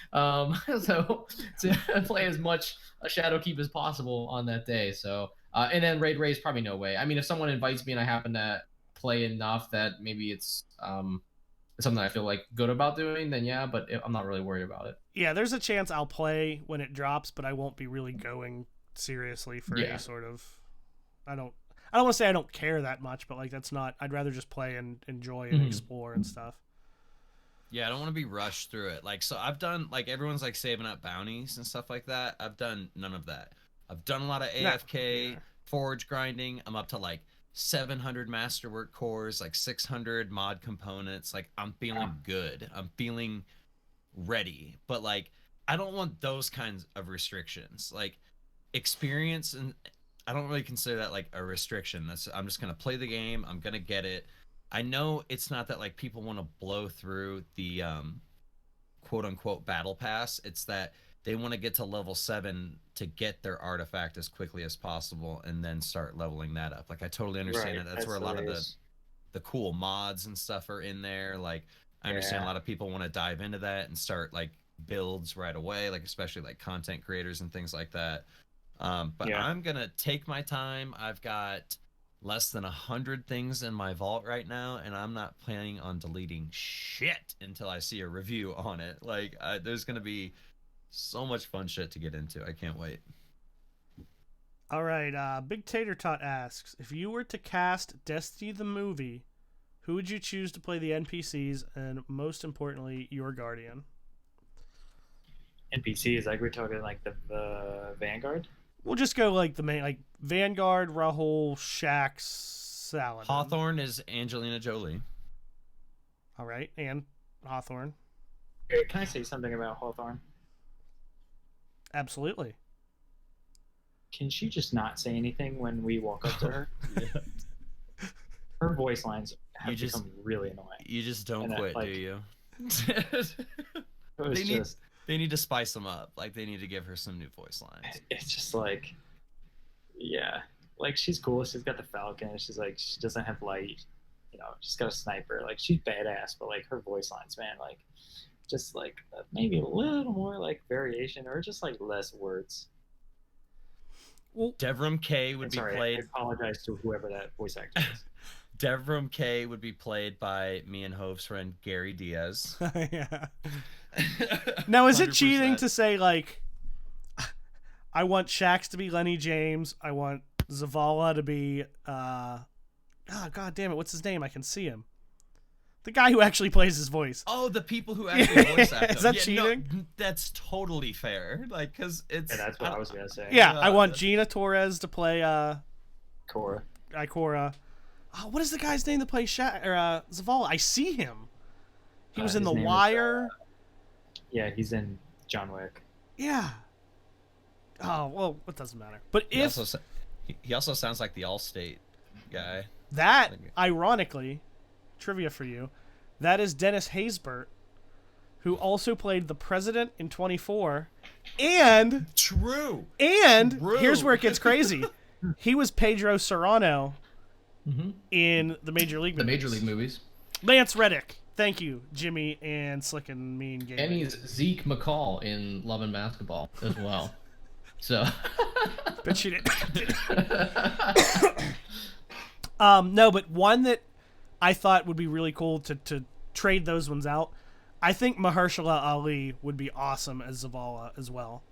So to play as much Shadowkeep as possible on that day. So and then raid race, probably no way. I mean, if someone invites me and I happen to play enough that maybe it's something I feel like good about doing, then yeah. But I'm not really worried about it. Yeah, there's a chance I'll play when it drops, but I won't be really going seriously for any sort of. I don't want to say I don't care that much, but like that's not. I'd rather just play and enjoy and explore and stuff. Yeah, I don't want to be rushed through it. Like, so I've done, like, everyone's, like, saving up bounties and stuff like that. I've done none of that. I've done a lot of AFK, forge grinding. I'm up to, like, 700 masterwork cores, like, 600 mod components. Like, I'm feeling good. I'm feeling ready. But, like, I don't want those kinds of restrictions. Like, experience, and I don't really consider that, like, a restriction. I'm just going to play the game. I'm going to get it. I know it's not that like people want to blow through the quote unquote battle pass. It's that they want to get to level 7 to get their artifact as quickly as possible and then start leveling that up. Like I totally understand that. That's where a lot of the cool mods and stuff are in there. Like I understand a lot of people want to dive into that and start like builds right away, like especially like content creators and things like that. But I'm gonna take my time. I've got less than 100 things in my vault right now, and I'm not planning on deleting shit until I see a review on it. Like, there's going to be so much fun shit to get into. I can't wait. All right, Big Tater Tot asks, if you were to cast Destiny the movie, Who would you choose to play the NPCs, and most importantly, your Guardian? NPCs, like we're talking like the Vanguard? We'll just go like the main, like Vanguard, Rahul, Shax, Saladin. Hawthorne is Angelina Jolie. All right, and Hawthorne. Can I say something about Hawthorne? Absolutely. Can she just not say anything when we walk up to her? Yeah. Her voice lines have become really annoying. You just don't quit, do you? They need to spice them up. Like, they need to give her some new voice lines. It's just like, yeah, like she's cool. She's got the Falcon. She's like, she doesn't have light. You know, she's got a sniper. Like, she's badass, but like her voice lines, man, like, just like maybe a little more like variation or just like less words. Well, Devram K would be played. I apologize to whoever that voice actor is. Devram K would be played by me and Hove's friend Gary Diaz. Yeah. Now, is it 100%. cheating to say, like, I want Shax to be Lenny James, I want Zavala to be, god damn it, what's his name? I can see him. The guy who actually plays his voice. Oh, the people who actually voice act. Is that cheating? No, that's totally fair. Like, because it's. And that's what I was gonna say. Yeah, I want Gina Torres to play Korra. Ikora. Oh, what is the guy's name that plays Zavala? I see him. He was in The Wire. Yeah, he's in John Wick. Yeah. Oh, well, it doesn't matter. But if he also sounds like the Allstate guy. That, ironically, trivia for you, that is Dennis Haysbert, who also played the president in 24, and True. Here's where it gets crazy. He was Pedro Serrano in the Major League movies. The Major League movies. Lance Reddick. Thank you, Jimmy and Slick and Mean Game. And he's Zeke McCall in Love and Basketball as well. So. But she didn't. No, but one that I thought would be really cool to trade those ones out. I think Mahershala Ali would be awesome as Zavala as well.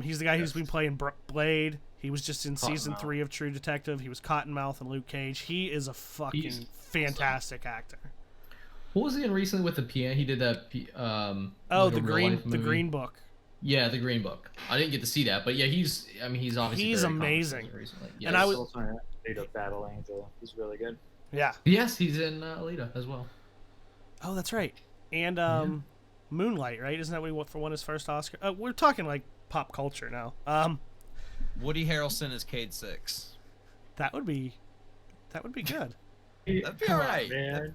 He's the guy who's been playing Blade. He was just in season 3 of True Detective. He was Cottonmouth and Luke Cage. He is a fucking fantastic actor. What was he in recently with the piano? He did that. The Green Book. Yeah, the Green Book. I didn't get to see that, but yeah, he's obviously he's amazing. Yes. And I was also in Alita Battle Angel. He's really good. Yeah. Yes, he's in Alita as well. Oh, that's right. And Moonlight, right? Isn't that what he won his first Oscar? We're talking like pop culture now. Woody Harrelson is Cade 6. That would be good. That'd be alright.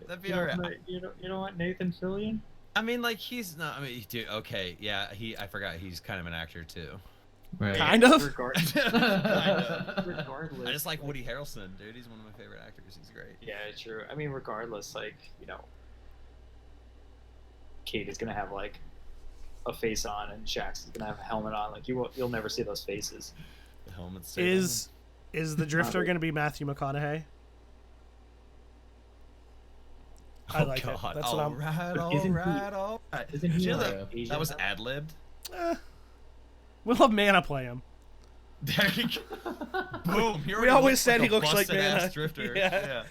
That'd be alright. You don't want Nathan Fillion? I mean, like, he's not. I mean, dude. Okay, yeah. I forgot he's kind of an actor too. Right. Kind of. Regardless. I just like Woody Harrelson, dude. He's one of my favorite actors. He's great. Yeah, true. I mean, regardless, like, Kate is gonna have like a face on, and Shax is gonna have a helmet on. Like, you'll never see those faces. The helmet's Is the Drifter gonna be Matthew McConaughey? I like it. That's what I'm. All right. Isn't he that was ad-libbed? We'll have Mana play him. There you go. Boom. We always said he looks like Mana. Drifter. Yeah.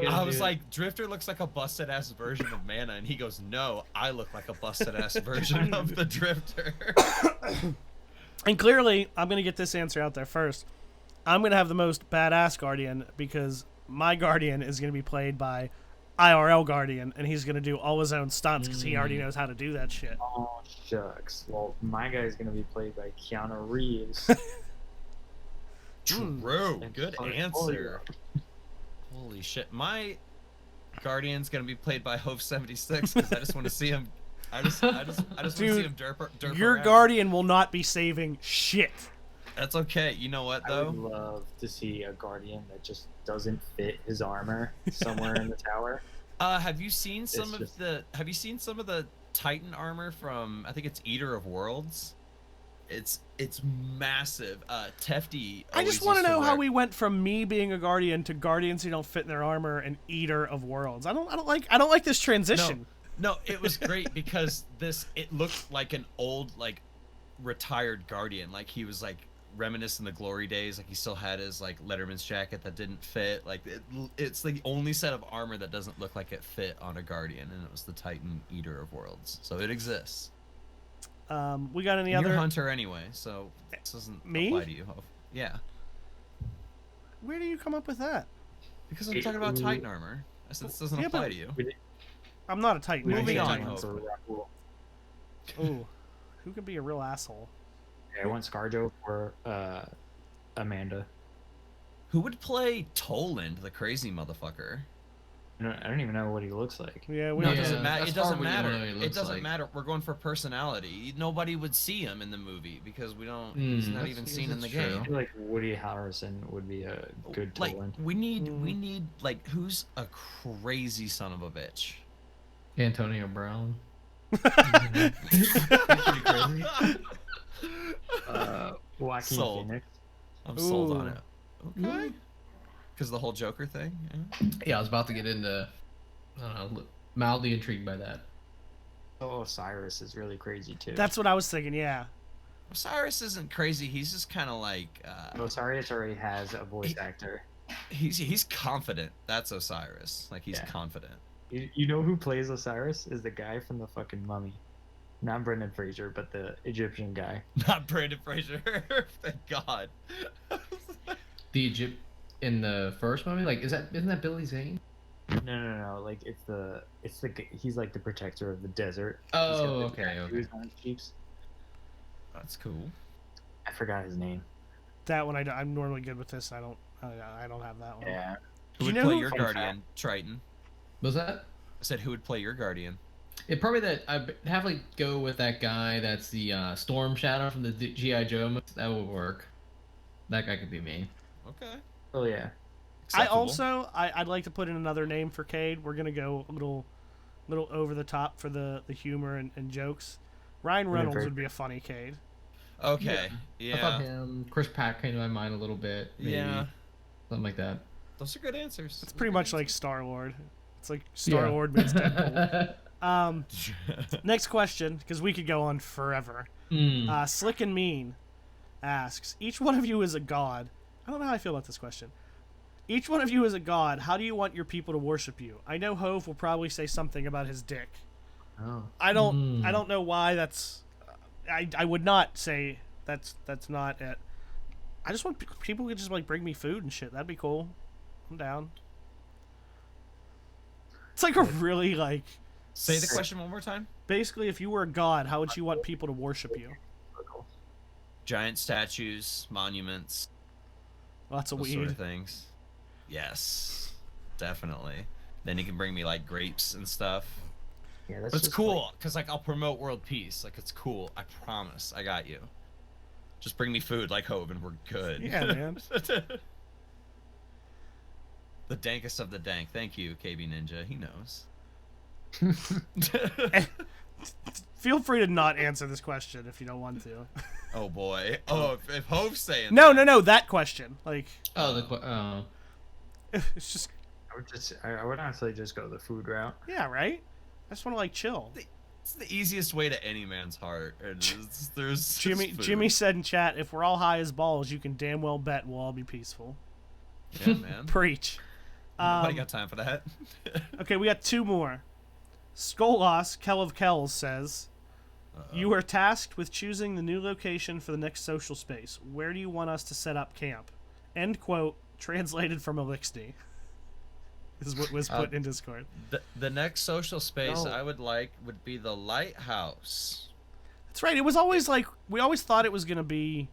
I was like, Drifter looks like a busted ass version of Mana, and he goes, "No, I look like a busted ass version of the Drifter." And clearly, I'm gonna get this answer out there first. I'm gonna have the most badass Guardian because my Guardian is gonna be played by IRL Guardian, and he's gonna do all his own stunts because he already knows how to do that shit. Oh shucks. Well, my guy's gonna be played by Keanu Reeves. True. Good answer. Holy shit. My Guardian's gonna be played by Hove 76 because I just want to see him. I just want to see him derp Your around. Guardian will not be saving shit. That's okay. You know what though? I would love to see a Guardian that just doesn't fit his armor somewhere in the tower. Have you seen some of the Titan armor from, I think it's Eater of Worlds? It's massive. Tefty. I just want to know how we went from me being a Guardian to Guardians who don't fit in their armor and Eater of Worlds. I don't like this transition. No, it was great because it looked like an old, like, retired Guardian. Like, he was like reminisce in the glory days. Like he still had his like Letterman's jacket that didn't fit. Like it's the only set of armor that doesn't look like it fit on a Guardian, and it was the Titan Eater of Worlds. So it exists. We got any You're other Hunter anyway, so this doesn't Me? apply to you. Yeah, Where do you come up with that? because I'm talking about Titan armor. I said this doesn't apply to you. I'm not a Titan. Moving I'm on, a Hope. Titan. Ooh, who could be a real asshole? Yeah, I want ScarJo for Amanda. Who would play Toland, the crazy motherfucker? I don't even know what he looks like. Yeah, we No, don't it doesn't know. matter. that's It doesn't far we don't matter. know what he It looks doesn't like. matter. We're going for personality. Nobody would see him in the movie because we don't. He's not even seen in the true. I game. feel like Woody Harrelson would be a good Like Toland. we need like who's a crazy son of a bitch? Antonio Brown. Pretty crazy. Joaquin Sold. Phoenix. I'm sold on Ooh. it. Okay. Because the whole Joker thing. Yeah. Yeah, I was about to get into. I don't know. Mildly intrigued by that. Oh, Osiris is really crazy too. That's what I was thinking. Yeah. Osiris isn't crazy. He's just kind of like. Osiris already has a voice actor. He's confident. That's Osiris. Like he's Yeah. confident. You know who plays Osiris? Is the guy from the fucking Mummy. Not Brendan Fraser, but the Egyptian guy. Not Brandon Fraser. Thank God. The Egypt in the first movie, like, isn't that Billy Zane? No. Like he's like the protector of the desert. Oh, He's got the okay, tattoos on his cheeks. That's cool. I forgot his name. That one I'm normally good with this. I don't have that one. Yeah. Who you would know play who- your Fun Guardian? Triton. Was that? I said who would play your Guardian? It probably that I'd have to go with that guy. That's the Storm Shadow from the GI Joe movie. That would work. That guy could be me. Okay. Oh yeah. Acceptable. I'd like to put in another name for Cade. We're gonna go a little over the top for the humor and jokes. Ryan Reynolds would be a funny Cade. Okay. I thought Yeah. him. Chris Pratt came to my mind a little bit. Maybe. Yeah. Something like that. Those are good answers. It's pretty much like Star-Lord. It's like Star-Lord meets Deadpool. Next question, because we could go on forever. Slick and Mean asks, each one of you is a god. I don't know how I feel about this question. Each one of you is a god. How do you want your people to worship you? I know Hove will probably say something about his dick. Oh. I don't know why that's. I would not say that's not it. I just want people to just like bring me food and shit. That'd be cool. I'm down. It's like a really like. Say the question one more time. Basically, if you were a god, how would you want people to worship you? Giant statues, monuments, Lots of those weed. sort of things. Yes, definitely. Then you can bring me like grapes and stuff. Yeah, that's But it's just cool because like I'll promote world peace. Like it's cool. I promise. I got you. Just bring me food like Hove and we're good. Yeah, man. The dankest of the dank. Thank you, KB Ninja. He knows. Feel free to not answer this question if you don't want to. Oh boy. Oh, if Hove's saying No, that question. Like, it's just I would honestly just go the food route. yeah, right. I just want to like chill. It's the easiest way to any man's heart. And there's Jimmy just food. Jimmy said in chat, if we're all high as balls, you can damn well bet we'll all be peaceful. Yeah, man. Preach. Nobody got time for that. Okay, we got two more. Skolas, Kel of Kells says, you are tasked with choosing the new location for the next social space. Where do you want us to set up camp? End quote, translated from Elixir. This is what was put in Discord. The next social space No. I would like would be the lighthouse. That's right. It was always like, we always thought it was going to be,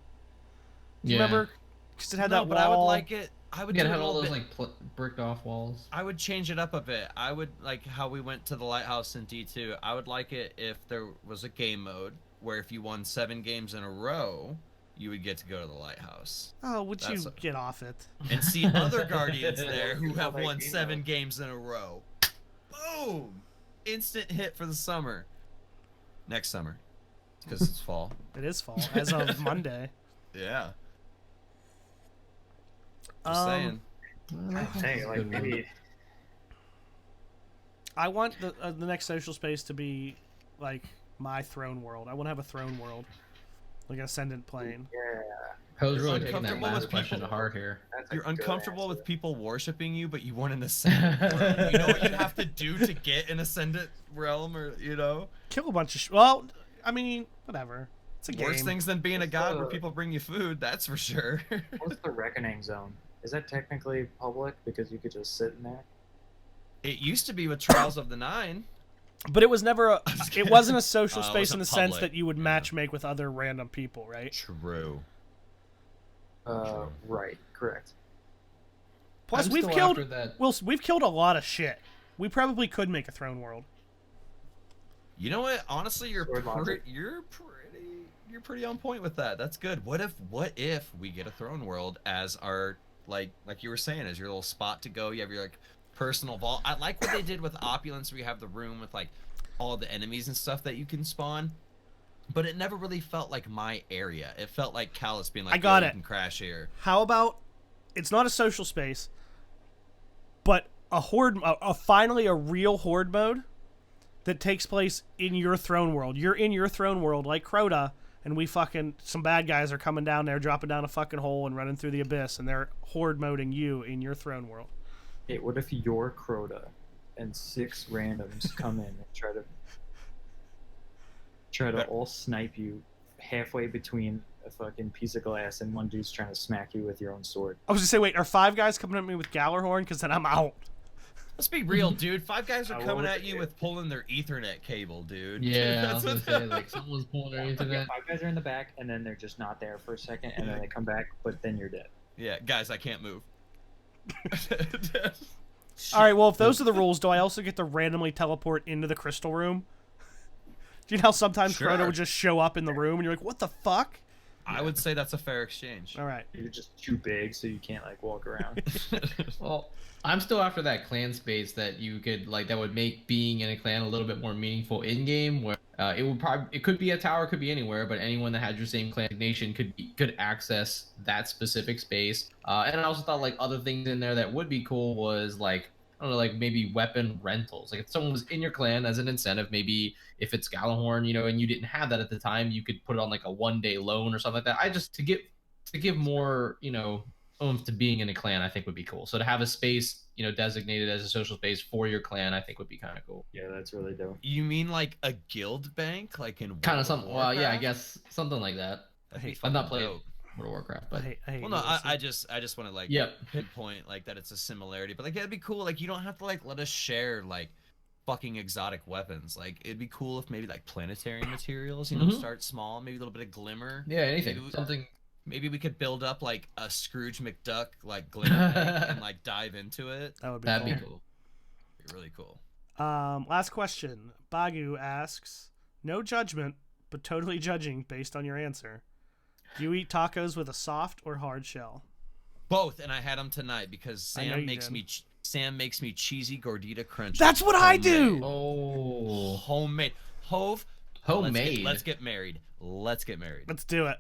Yeah. remember? Because it had No, that but wall. I would like it. I would Yeah, do it a had all little those bit. like bricked off walls. I would change it up a bit. I would like how we went to the lighthouse in D2. I would like it if there was a game mode where if you won 7 games in a row, you would get to go to the lighthouse Oh, would you That's get off it? and see other Guardians there who You have call that won game 7 mode. games in a row. Boom! Instant hit for the summer. Next summer, because it's fall. It is fall, as of Monday. Yeah. Just saying. Hey, like maybe I want the next social space to be like my throne world. I want to have a throne world, like an ascendant plane. yeah. I was You're really taking that uncomfortable last with question people- to heart here. You're uncomfortable with people worshiping you, but you want an ascendant realm. You know what you'd have to do to get an ascendant realm, or Kill a bunch of. Well, I mean, whatever. It's a game. Worse things than being a god where people bring you food. That's for sure. What's the reckoning zone? Is that technically public because you could just sit in there? It used to be with Trials of the Nine. But it was never a. It wasn't a social It space in wasn't the sense public, that you would yeah. match make with other random people, right? True. Right, correct. Plus, I'm we've still killed. after that. We've killed a lot of shit. We probably could make a throne world. You know what? Honestly, you're Sword logic. pretty on point with that. That's good. What if we get a throne world as our like you were saying, as your little spot to go? You have your like personal vault. I like what they did with Opulence, where you have the room with like all the enemies and stuff that you can spawn. But it never really felt like my area. It felt like Callus being like, I got "Yo, it. You can crash here." How about? It's not a social space, but a horde. Finally, a real horde mode that takes place in your throne world. You're in your throne world like Crota, and some bad guys are coming down there, dropping down a fucking hole and running through the abyss, and they're horde moding you in your throne world. Hey, what if you're Crota and 6 randoms come in and try to all snipe you halfway between a fucking piece of glass and one dude's trying to smack you with your own sword? I was gonna say, wait, are 5 guys coming at me with Gallarhorn? Because then I'm out. Let's be real, dude. 5 guys are I coming won't at you do. with pulling their Ethernet cable, dude. Yeah, I That's was gonna say like someone's pulling their Yeah, internet. 5 guys are in the back and then they're just not there for a second and then they come back, but then you're dead. Yeah, guys, I can't move. All right, well, if those are the rules, do I also get to randomly teleport into the crystal room? Do you know how sometimes Sure. Crota would just show up in the room and you're like, what the fuck? I would say that's a fair exchange. All right. You're just too big so you can't like walk around. Well, I'm still after that clan space that you could like that would make being in a clan a little bit more meaningful in game. Where it could be a tower, could be anywhere, but anyone that had your same clan nation could access that specific space. And I also thought like other things in there that would be cool was like, I don't know, like maybe weapon rentals. Like if someone was in your clan as an incentive, maybe if it's Galahorn, and you didn't have that at the time, you could put it on like a 1-day loan or something like that. I just to give more, oomph to being in a clan, I think would be cool. So to have a space, designated as a social space for your clan, I think would be kind of cool. Yeah, that's really dope. You mean like a guild bank, like in Kind World of something. Well, yeah, I Warcraft? guess something like that. That'd be I'm not fucking playing dope. World of Warcraft, I but hate Well, no, this. I just want to like Yep. pinpoint like that it's a similarity, but like that'd be cool. Like you don't have to like let us share like fucking exotic weapons. Like it'd be cool if maybe like planetary materials, Mhm. start small, maybe a little bit of glimmer. yeah, anything, Maybe we- something. Maybe we could build up like a Scrooge McDuck like glimmer bank and like dive into it. That would be That'd cool. be cool. Be really cool. Last question. Bagu asks, no judgment, but totally judging based on your answer. Do you eat tacos with a soft or hard shell? Both, and I had them tonight because I know Sam you makes did. me Sam makes me cheesy gordita crunch. That's what I do! Oh, Homemade. Hove. homemade. Let's get married. Let's get married. Let's do it.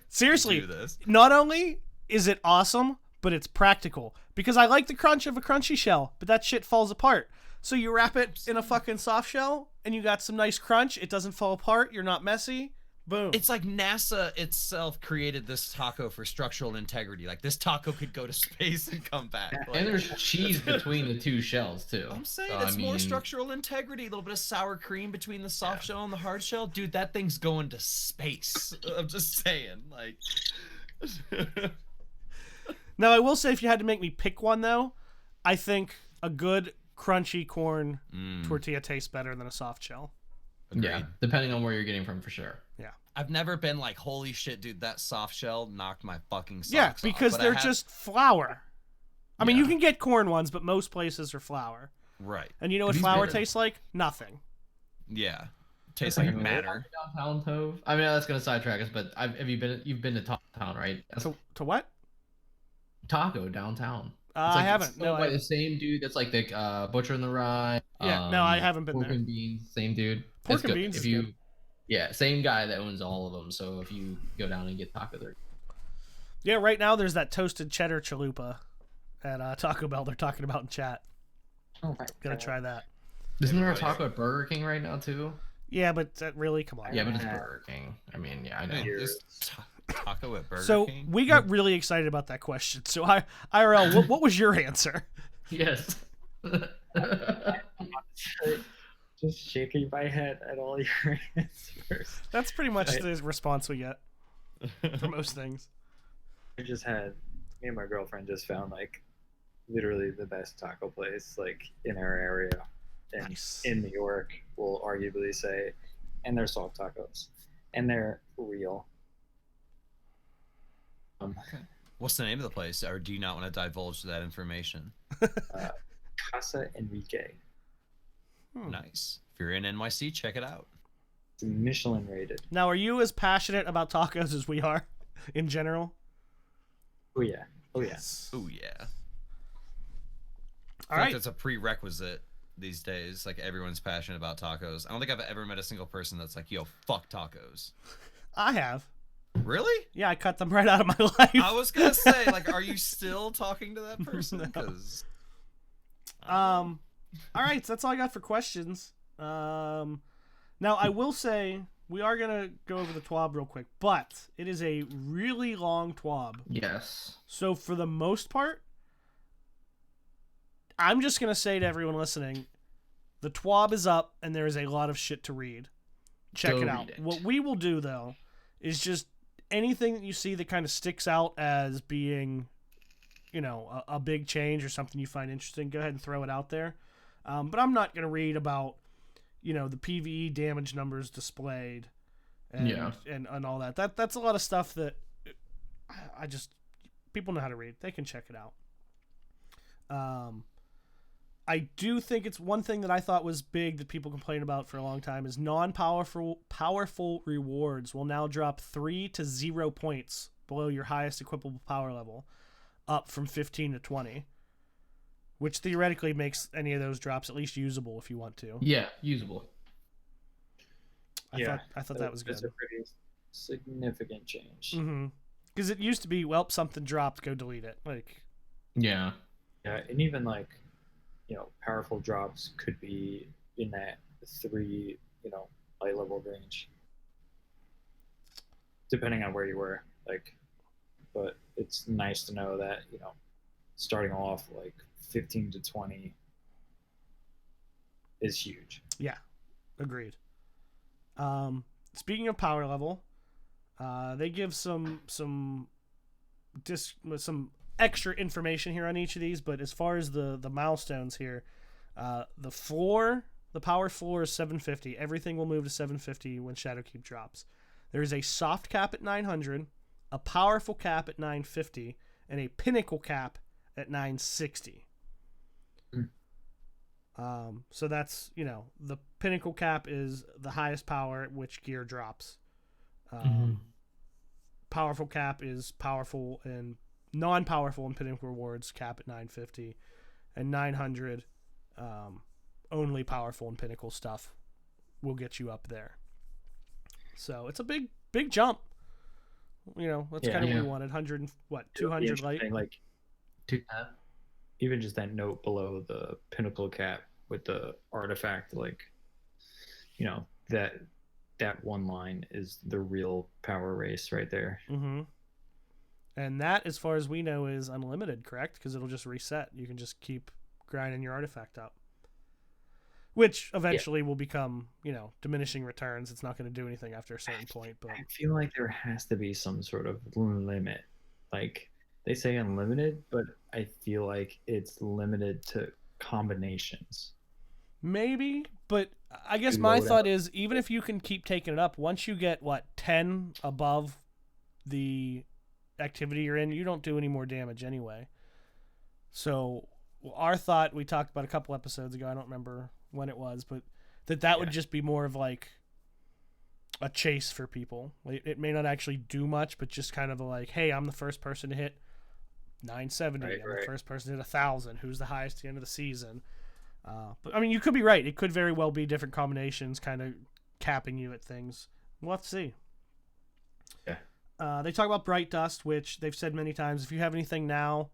Seriously, Do this. not only is it awesome, but it's practical. Because I like the crunch of a crunchy shell, but that shit falls apart. So you wrap it in a fucking soft shell, and you got some nice crunch. It doesn't fall apart. You're not messy. Boom. It's like NASA itself created this taco for structural integrity. Like this taco could go to space and come back. Like, And there's cheese between the two shells too. I'm saying So, it's more structural integrity. A little bit of sour cream between the soft shell and the hard shell. Dude, that thing's going to space. I'm just saying. Like. Now, I will say, if you had to make me pick one, though, I think a good crunchy corn tortilla tastes better than a soft shell. Yeah, Agreed. depending on where you're getting from, for sure. I've never been like, holy shit, dude, that soft shell knocked my fucking socks Yeah, off. because But I they're have- just flour. I mean, Yeah. you can get corn ones, but most places are flour. Right. And you know what These flour better. tastes like? Nothing. Yeah. Tastes like matter. Downtown Tove. I mean, that's gonna sidetrack us, but you've been to Town, right? That's To what? Taco downtown. I haven't. It's No, owned by the same dude that's like the Butcher and the Rye. Yeah, no, I haven't been Pork there. and Beans, same dude. Pork It's and good. Beans If is you, good. yeah, same guy that owns all of them. So if you go down and get taco there, Yeah, right now there's that toasted cheddar chalupa at Taco Bell they're talking about in chat. Oh my Gonna God. try that. isn't there a Everybody- taco at Burger King right now too? Yeah, but really, come on. Yeah, but it's Yeah. Burger King. I mean, yeah, I know. Hey, Here. Taco at Burger So King? we got really excited about that question. So IRL, what was your answer? Yes. Just shaking my head at all your answers. That's pretty much the response we get for most things. Me and my girlfriend just found like literally the best taco place like in our area and Nice. in New York, we'll arguably say, and they're soft tacos and they're real. Okay. What's the name of the place, or do you not want to divulge that information? Casa Enrique. Nice. If you're in NYC, check it out. It's Michelin rated. Now, are you as passionate about tacos as we are in general? Oh yeah. Oh yeah. Yes. Oh yeah. All right. That's a prerequisite these days. Like, everyone's passionate about tacos. I don't think I've ever met a single person that's like, yo, fuck tacos. I have. Really? Yeah, I cut them right out of my life. I was gonna say, like, are you still talking to that person? Because all right, so that's all I got for questions. Now I will say we are gonna go over the TWAB real quick, but it is a really long TWAB. Yes. So for the most part, I'm just gonna say to everyone listening, the TWAB is up and there is a lot of shit to read. Check it out. What we will do though is just anything that you see that kind of sticks out as being, you know, a big change or something you find interesting, go ahead and throw it out there. But I'm not going to read about, you know, the PvE damage numbers displayed and, and all that. That's a lot of stuff that I just, people know how to read. They can check it out. I do think it's one thing that I thought was big that people complain about for a long time is powerful rewards will now drop 3 to 0 points below your highest equipable power level, up from 15 to 20, which theoretically makes any of those drops at least usable if you want to. Yeah, usable. I thought that was good. That's a pretty significant change. Mm-hmm. Because it used to be, well, something dropped, go delete it. Like, yeah, and even like, you know, powerful drops could be in that 3, you know, light level range, depending on where you were. Like, but it's nice to know that, you know, starting off like 15 to 20 is huge. Yeah, agreed. Speaking of power level, they give some extra information here on each of these, but as far as the milestones here, the power floor is 750. Everything will move to 750 when Shadowkeep drops. There is a soft cap at 900, a powerful cap at 950, and a pinnacle cap at 960. So that's, you know, the pinnacle cap is the highest power at which gear drops. Powerful cap is powerful and non-powerful and pinnacle rewards cap at 950, and 900 only powerful and pinnacle stuff will get you up there. So it's a big jump. You know, that's kind of what we wanted. 200 light. Like, even just that note below the pinnacle cap with the artifact, like, you know, that one line is the real power race right there. Mm-hmm. And that, as far as we know, is unlimited, correct? Because it'll just reset. You can just keep grinding your artifact up. Which eventually will become, you know, diminishing returns. It's not going to do anything after a certain point. But I feel like there has to be some sort of limit. Like, they say unlimited, but I feel like it's limited to combinations. Maybe, but I guess my thought is, even if you can keep taking it up, once you get, 10 above the activity you're in, you don't do any more damage anyway. So our thought, we talked about a couple episodes ago, I don't remember when it was, but that would just be more of like a chase for people. It may not actually do much, but just kind of like, hey, I'm the first person to hit 970. I'm the first person to hit 1,000. Who's the highest at the end of the season? But I mean, you could be right. It could very well be different combinations kind of capping you at things. We'll have to see. Yeah. They talk about Bright Dust, which they've said many times. If you have anything now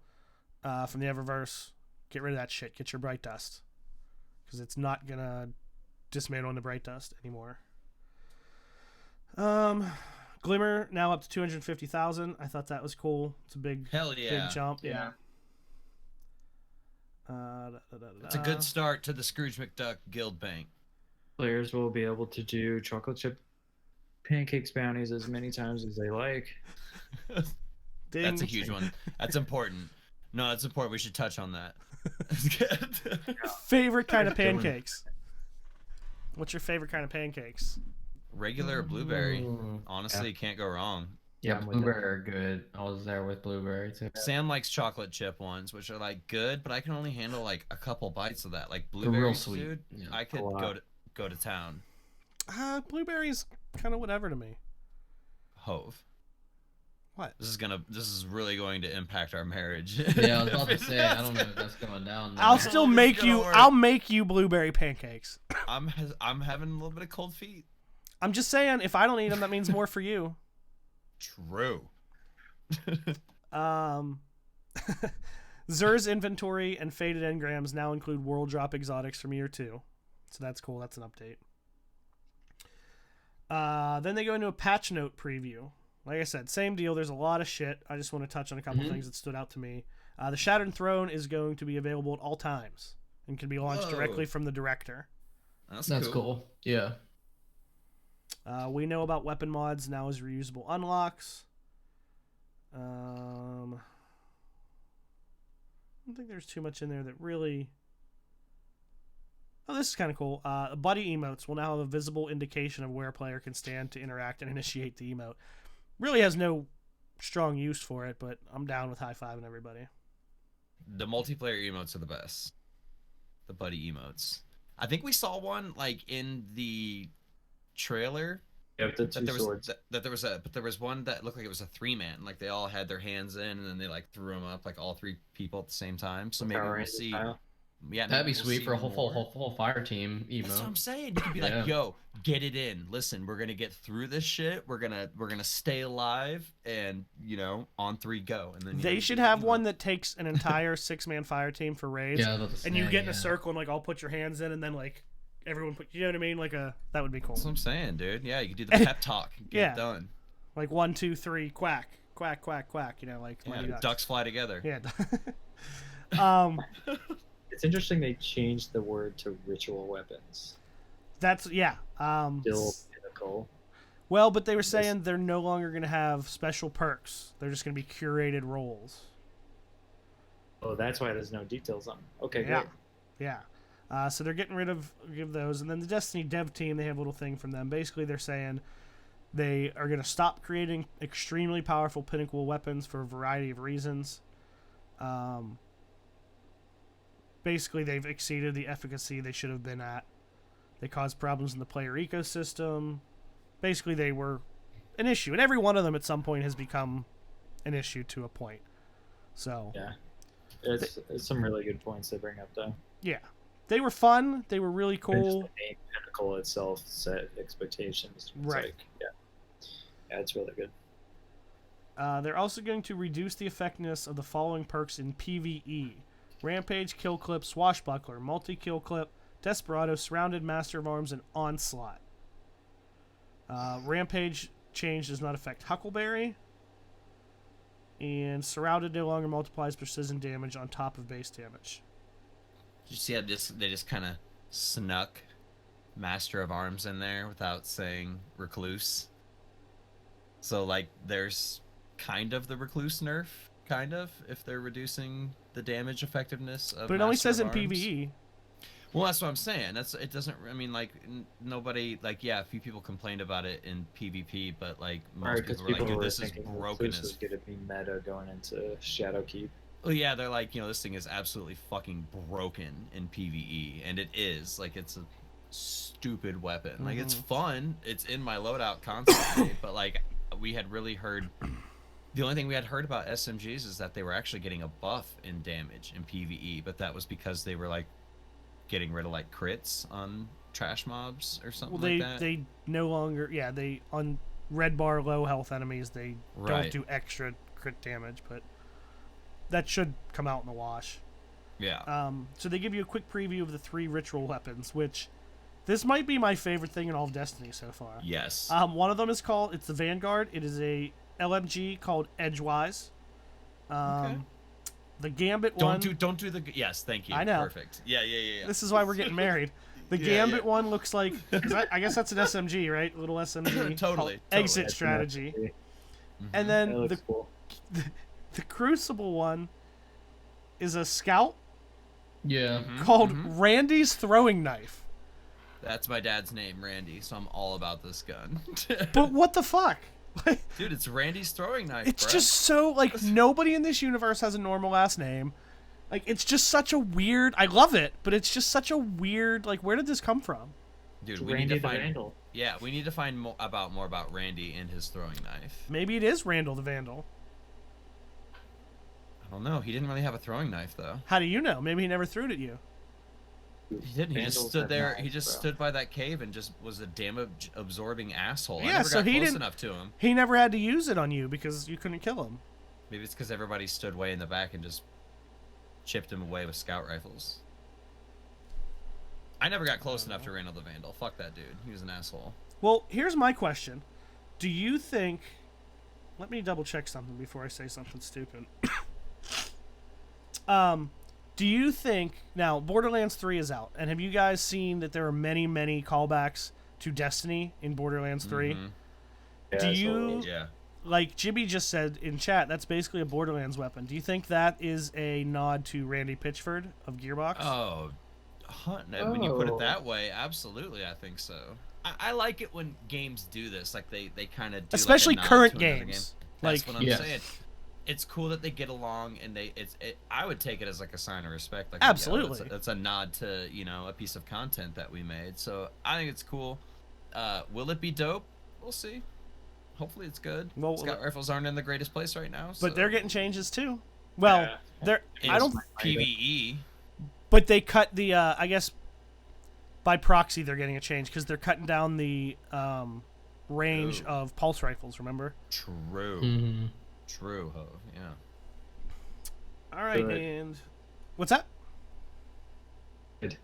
from the Eververse, get rid of that shit. Get your Bright Dust. Because it's not going to dismantle into Bright Dust anymore. Glimmer now up to 250,000. I thought that was cool. It's a big, big jump. Yeah. It's a good start to the Scrooge McDuck Guild Bank. Players will be able to do chocolate chip pancakes bounties as many times as they like. That's a huge one. That's important. No, that's important. We should touch on that. Favorite kind of pancakes? What's your favorite kind of pancakes? Regular or blueberry. Honestly, can't go wrong. Yeah, blueberry are good. I was there with blueberry too. Sam likes chocolate chip ones, which are like good, but I can only handle like a couple bites of that. Like blueberry, dude, I could go to town. Blueberries kind of whatever to me. Hove. What? This is really going to impact our marriage. Yeah, I was about to say, I don't know if that's going down. Now. I'll still make you. I'll make you blueberry pancakes. I'm having a little bit of cold feet. I'm just saying, if I don't eat them, that means more for you. True. Xur's inventory and faded engrams now include world drop exotics from year 2. So that's cool. That's an update. Then they go into a patch note preview. Like I said, same deal. There's a lot of shit. I just want to touch on a couple things that stood out to me. The Shattered Throne is going to be available at all times and can be launched directly from the director. That's cool. Yeah. We know about weapon mods now as reusable unlocks. I don't think there's too much in there that really... Oh, this is kind of cool. Buddy emotes will now have a visible indication of where a player can stand to interact and initiate the emote. Really has no strong use for it, but I'm down with high-fiving everybody. The multiplayer emotes are the best. The buddy emotes. I think we saw one like in the trailer. Yep, the two swords. But there was one that looked like it was a 3-man. Like they all had their hands in, and then they like threw them up, like all 3 people at the same time. So maybe we'll see. Yeah, that'd be sweet for a whole fire team emo. That's what I'm saying. You could be like, "Yo, get it in. Listen, we're gonna get through this shit. We're gonna stay alive, and on 3 go." And then they should have one that takes an entire 6-man fire team for raids. And you get in a circle and like all put your hands in, and then like everyone put. You know what I mean? Like that would be cool. That's what I'm saying, dude. Yeah, you could do the pep talk. And get it done. Like 1, 2, 3, quack, quack, quack, quack. Like ducks fly together. Yeah. It's interesting they changed the word to ritual weapons. That's Still pinnacle. Well, but they were saying they're no longer going to have special perks. They're just going to be curated roles. Oh, that's why there's no details on them. Okay, yeah. great. Yeah. So they're getting rid of those. And then the Destiny dev team, they have a little thing from them. Basically, they're saying they are going to stop creating extremely powerful pinnacle weapons for a variety of reasons. Basically, they've exceeded the efficacy they should have been at. They caused problems in the player ecosystem. Basically, they were an issue. And every one of them at some point has become an issue to a point. So yeah. It's some really good points they bring up, though. Yeah. They were fun. They were really cool. The name Pinnacle itself set expectations. Right. Yeah, it's really good. They're also going to reduce the effectiveness of the following perks in PvE. Rampage, Kill Clip, Swashbuckler, Multi-Kill Clip, Desperado, Surrounded, Master of Arms, and Onslaught. Rampage change does not affect Huckleberry. And Surrounded no longer multiplies precision damage on top of base damage. Did you see how they just kind of snuck Master of Arms in there without saying Recluse? So, like, there's kind of the Recluse nerf, kind of, if they're reducing the damage effectiveness of But it only Master says of in Arms. PvE. Well, that's what I'm saying. It doesn't. I mean, like nobody. Like, yeah, a few people complained about it in PvP, but like most people were like, "Dude, this is broken." This is going to be meta going into Shadowkeep. Oh yeah, they're like, this thing is absolutely fucking broken in PvE, and it is. Like, it's a stupid weapon. Like, it's fun. It's in my loadout constantly, but like, we had really heard. The only thing we had heard about SMGs is that they were actually getting a buff in damage in PvE, but that was because they were like getting rid of like crits on trash mobs or something like that. They no longer, they on red bar low health enemies they don't do extra crit damage, but that should come out in the wash. Yeah. So they give you a quick preview of the 3 ritual weapons, which This might be my favorite thing in all of Destiny so far. Yes. One of them is called, it's the Vanguard. It is a LMG called Edgewise. Okay. The Gambit one. Don't do the. Yes, thank you. I know. Perfect. Yeah. This is why we're getting married. The Gambit one looks like, I guess that's an SMG, right? A little SMG. Totally. Exit strategy. And then cool. the Crucible one is a scout Yeah. called Randy's Throwing Knife. That's my dad's name, Randy. So I'm all about this gun. But what the fuck? Dude, it's Randy's throwing knife. It's bruh. just so like nobody in this universe has a normal last name. Like it's just such a weird. I love it, but it's just such a weird. Like where did this come from? Dude, It's we Randy need to the find. Vandal. Yeah, we need to find more about Randy and his throwing knife. Maybe it is Randall the Vandal. I don't know. He didn't really have a throwing knife though. How do you know? Maybe he never threw it at you. He didn't. He just Vandals stood have there. knives, He just bro. stood by that cave and just was a damage absorbing asshole. Yeah, I never so got he close didn't- enough to him. He never had to use it on you because you couldn't kill him. Maybe it's because everybody stood way in the back and just chipped him away with scout rifles. I never got close enough to Randall the Vandal. Fuck that dude. He was an asshole. Well, here's my question: do you think? Let me double check something before I say something stupid. Do you think now Borderlands 3 is out, and have you guys seen that there are many callbacks to Destiny in Borderlands 3? Mhm. Yeah, Do you Yeah. like Jimmy just said in chat? That's basically a Borderlands weapon. Do you think that is a nod to Randy Pitchford of Gearbox? Oh, when you put it Oh. that way, absolutely, I think so. I like it when games do this, like they kind of do, Especially like a nod current to another games. Game. That's Like- what I'm Yes. saying. It's cool that they get along, and I would take it as like a sign of respect. Like, Absolutely. that's a nod to a piece of content that we made. So I think it's cool. Will it be dope? We'll see. Hopefully it's good. Well, Scout rifles aren't in the greatest place right now. but they're getting changes too. Well, Yeah. they're I don't. PVE. But they cut the. I guess by proxy they're getting a change because they're cutting down the range Ooh. of pulse rifles. Remember? True. Mm-hmm. True, Ho. Yeah. All right, Good. and what's that? Good.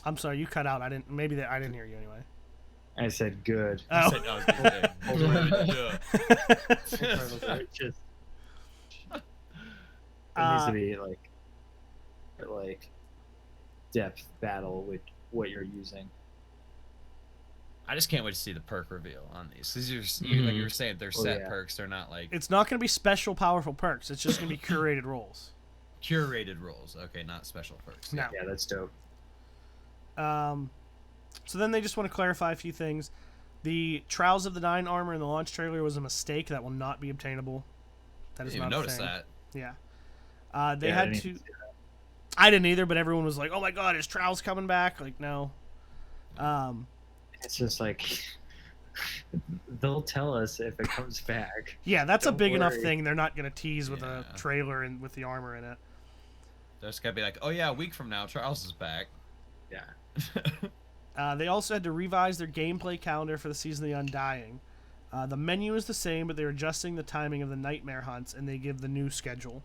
I'm sorry, you cut out. I didn't. Maybe I didn't hear you anyway. I said good. Oh. Said, yeah. It just it needs Uh, to be like depth battle with what you're using. I just can't wait to see the perk reveal on these. These are, Mm-hmm. like you were saying, they're Oh, set yeah. perks. They're not like It's not going to be special, powerful perks. It's just going to be curated roles. curated roles. Okay, not special perks. No. Yeah, that's dope. So then they just want to clarify a few things. The Trials of the Nine armor in the launch trailer was a mistake. That will not be obtainable. That I is didn't even not a notice thing. that. Yeah. They Yeah, I had didn't to. even see that. I didn't either, but everyone was like, "Oh my God, is Trials coming back?" Like, no. It's just like they'll tell us if it comes back. Yeah, that's a Don't big enough worry. thing. They're not going to tease with Yeah. a trailer and with the armor in it. They're just gonna be like, oh yeah, a week from now, Charles is back. Yeah. They also had to revise their gameplay calendar for the Season of the Undying. The menu is the same, but they're adjusting the timing of the nightmare hunts, and they give the new schedule.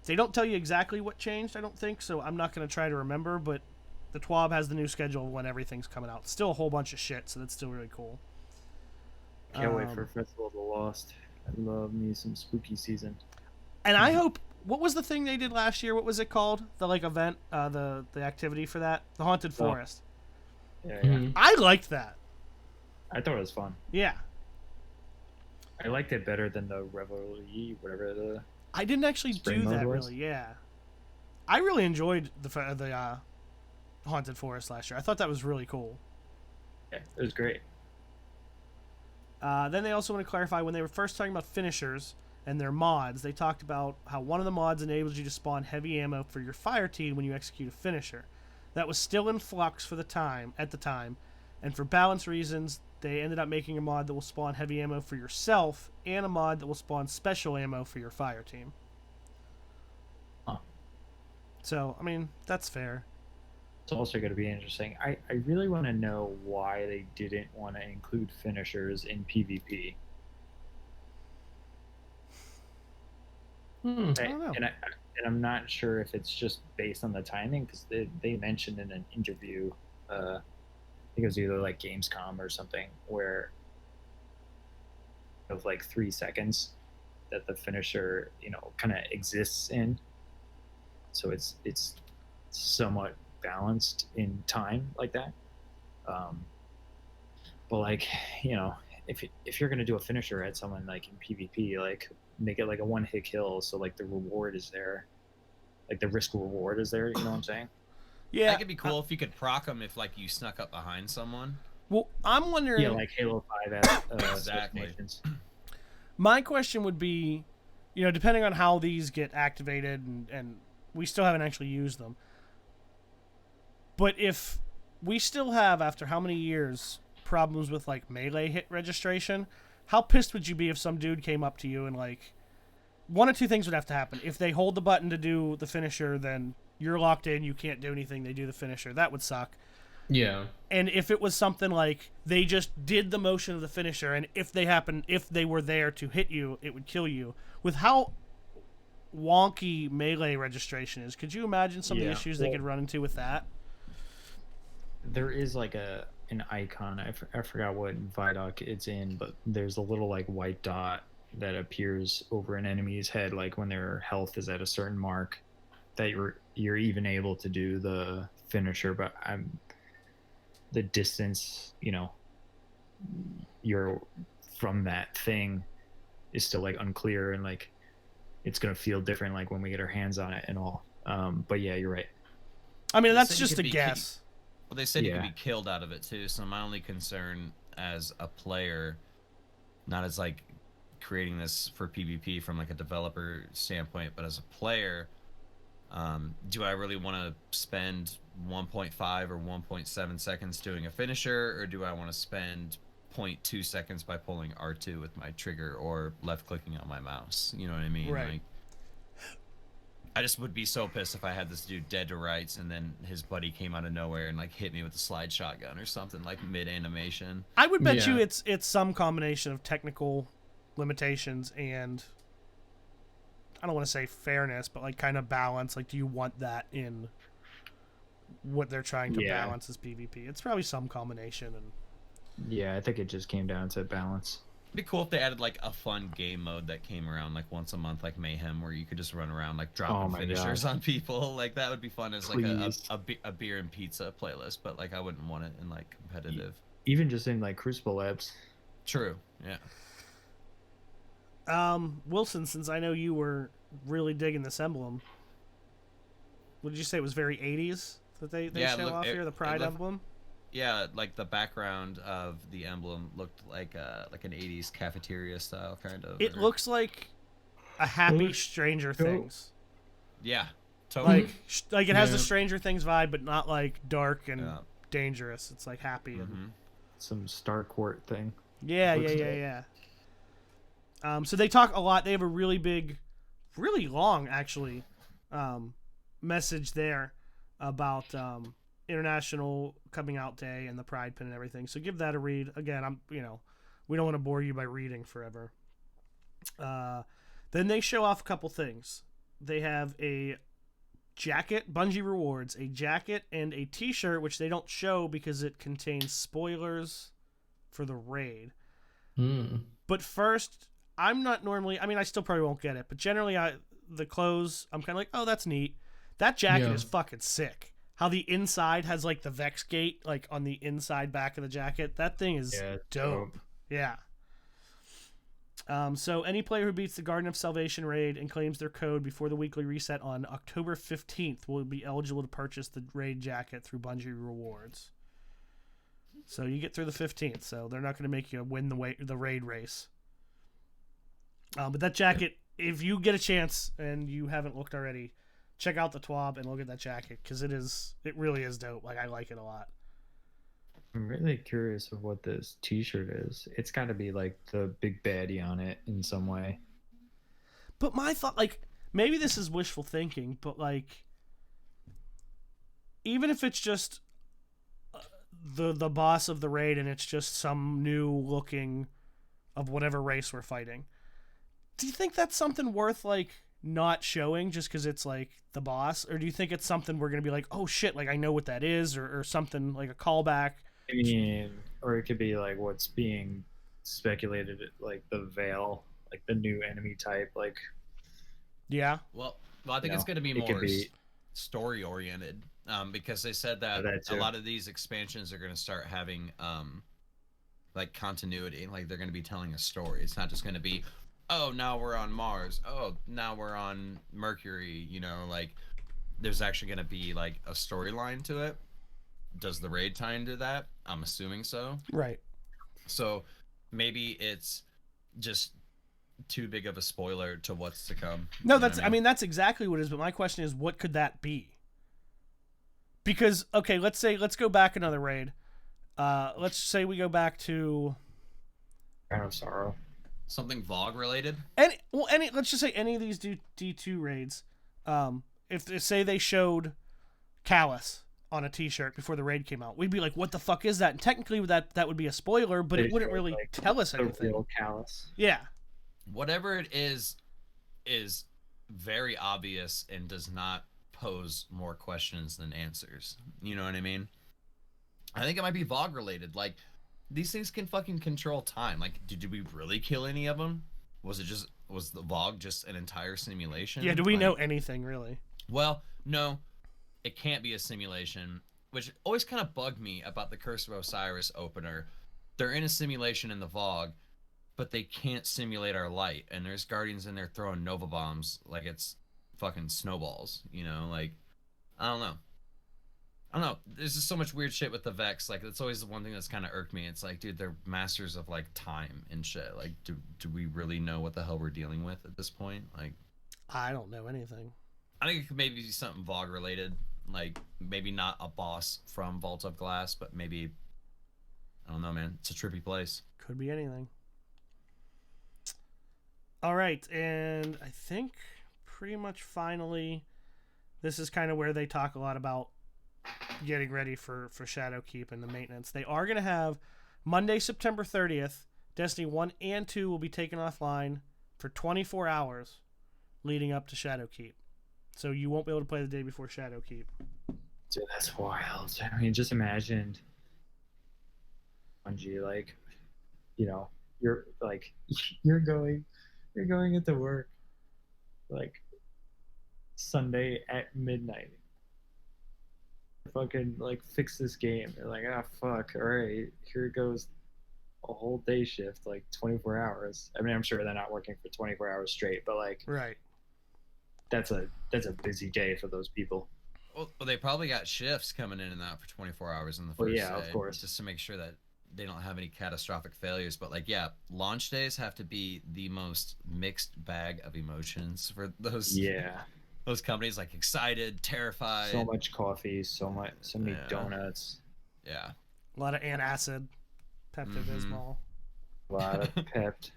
They don't tell you exactly what changed, I don't think, so I'm not going to try to remember, but the TWAB has the new schedule when everything's coming out. Still a whole bunch of shit, so that's still really cool. Can't wait for Festival of the Lost. I love me some spooky season. And I hope... What was the thing they did last year? What was it called? The, like, event? The activity for that? The Haunted Forest. Yeah, yeah. Mm-hmm. I liked that. I thought it was fun. Yeah. I liked it better than the Reveille, whatever the. I didn't actually Spring do mode that, was? really, yeah. I really enjoyed the Haunted Forest last year. I thought that was really cool. Yeah, it was great. Then they also want to clarify when they were first talking about finishers and their mods, they talked about how one of the mods enables you to spawn heavy ammo for your fire team when you execute a finisher. That was still in flux at the time, and for balance reasons, they ended up making a mod that will spawn heavy ammo for yourself and a mod that will spawn special ammo for your fire team. Huh. So, I mean, that's fair. It's also going to be interesting. I really want to know why they didn't want to include finishers in PvP. I don't know. And and I'm not sure if it's just based on the timing, because they mentioned in an interview, I think it was either like Gamescom or something, where of like 3 seconds that the finisher, kind of exists in. So it's somewhat balanced in time like that. Um, but like, if you're gonna do a finisher at someone like in PvP, like make it like a one hit kill, so like the reward is there, like the risk reward is there. You know what I'm saying? Yeah, that could be cool if you could proc them if like you snuck up behind someone. Well, I'm wondering. Yeah, like Halo 5 exactly. My question would be, depending on how these get activated, and we still haven't actually used them. But if we still have, after how many years, problems with like melee hit registration, how pissed would you be if some dude came up to you and like, one of two things would have to happen. If they hold the button to do the finisher, then you're locked in, you can't do anything, they do the finisher. That would suck. Yeah. And if it was something like they just did the motion of the finisher, and if they were there to hit you, it would kill you. With how wonky melee registration is, could you imagine some of the issues they could run into with that? There is like an icon. I forgot what Vidoc it's in, but there's a little like white dot that appears over an enemy's head, like when their health is at a certain mark, that you're even able to do the finisher. But the distance, you're from that thing is still like unclear, and like it's gonna feel different like when we get our hands on it and all. But yeah, you're right. I mean, that's just a guess. Well, they said you could be killed out of it too. So my only concern as a player, not as like creating this for PvP from like a developer standpoint, but as a player, do I really want to spend 1.5 or 1.7 seconds doing a finisher, or do I want to spend 0.2 seconds by pulling R2 with my trigger or left clicking on my mouse? You know what I mean? Right. Like, I just would be so pissed if I had this dude dead to rights and then his buddy came out of nowhere and like hit me with a slide shotgun or something like mid animation. I would bet you it's some combination of technical limitations and, I don't want to say fairness, but like kind of balance. Like, do you want that in what they're trying to balance as PvP? It's probably some combination. And yeah, I think it just came down to balance. It'd be cool if they added like a fun game mode that came around like once a month, like Mayhem, where you could just run around like dropping finishers on people. Like that would be fun as like a beer and pizza playlist. But like I wouldn't want it in like competitive. Even just in like Crucible Labs. True. Yeah. Wilson, since I know you were really digging this emblem, what did you say it was very 80s that they show off here, the Pride emblem? Yeah, like the background of the emblem looked like an 80s cafeteria style kind of. It looks like a happy Stranger Things. Yeah, totally. Like it has the Stranger Things vibe, but not like dark and dangerous. It's like happy and some Starcourt thing. Yeah. So they talk a lot. They have a really big, really long actually, message there about International Coming Out Day and the Pride Pin and everything. So give that a read. Again, we don't want to bore you by reading forever. Then they show off a couple things. They have a jacket, Bungie Rewards, a jacket and a t-shirt, which they don't show because it contains spoilers for the raid. But first, I'm not normally, I still probably won't get it, but generally the clothes, I'm kind of like, oh, that's neat. That jacket is fucking sick. How the inside has like the Vex gate like on the inside back of the jacket. That thing is dope. Yeah. So any player who beats the Garden of Salvation raid and claims their code before the weekly reset on October 15th will be eligible to purchase the raid jacket through Bungie Rewards. So you get through the 15th, so they're not going to make you win the raid race. But that jacket, if you get a chance and you haven't looked already, check out the TWAB and look at that jacket because it really is dope. Like I like it a lot. I'm really curious of what this t-shirt is. It's got to be like the big baddie on it in some way. But my thought, like, maybe this is wishful thinking, but like, even if it's just the boss of the raid and it's just some new looking of whatever race we're fighting, do you think that's something worth like not showing just because it's like the boss, or do you think it's something we're gonna be like, oh shit, like I know what that is, or something like a callback? I mean, or it could be like what's being speculated, like the Veil, like the new enemy type, like. Yeah. Well, I think it's going to be more story oriented, because they said that a lot of these expansions are going to start having like continuity, like they're going to be telling a story. It's not just going to be, oh, now we're on Mars, oh, now we're on Mercury, you know, like there's actually going to be like a storyline to it. Does the raid tie into that? I'm assuming so. Right. So maybe it's just too big of a spoiler to what's to come. No, that's I mean that's exactly what it is, but my question is, what could that be? Because okay, let's go back another raid. Let's say we go back to Crown of Sorrow. Something VOG related? Let's just say any of these D2 raids. If say they showed Callus on a t-shirt before the raid came out, we'd be like, what the fuck is that? And technically that would be a spoiler, but it wouldn't really tell us anything. The real Callus. Yeah. Whatever it is very obvious and does not pose more questions than answers. You know what I mean? I think it might be VOG related. Like, these things can fucking control time. Like, did we really kill any of them? Was the VOG just an entire simulation? Yeah, do we know anything really? Well, no. It can't be a simulation, which always kind of bugged me about the Curse of Osiris opener. They're in a simulation in the VOG, but they can't simulate our light, and there's Guardians in there throwing Nova bombs like it's fucking snowballs, you know? Like, I don't know. There's just so much weird shit with the Vex. Like, that's always the one thing that's kind of irked me. It's like, dude, they're masters of, like, time and shit. Like, do we really know what the hell we're dealing with at this point? Like, I don't know anything. I think it could maybe be something VOG related. Like, maybe not a boss from Vault of Glass, but maybe, I don't know, man. It's a trippy place. Could be anything. All right, and I think pretty much finally, this is kind of where they talk a lot about getting ready for Shadowkeep and the maintenance. They are going to have Monday, September 30th, Destiny 1 and 2 will be taken offline for 24 hours leading up to Shadowkeep. So you won't be able to play the day before Shadowkeep. Dude, that's wild. I mean, just imagine, Bungie, like, you know, you're going into work, like, Sunday at midnight. Fucking, like, fix this game. They're like, fuck, all right, here goes a whole day shift, like 24 hours. I mean, I'm sure they're not working for 24 hours straight, but like, right. That's a busy day for those people. Well, they probably got shifts coming in and out for 24 hours in the first day. Of course. Just to make sure that they don't have any catastrophic failures. But, like, yeah, launch days have to be the most mixed bag of emotions for those those companies, like excited, terrified. So much coffee, so many donuts. Yeah. A lot of antacid, Pepto-Bismol. A lot of Pept.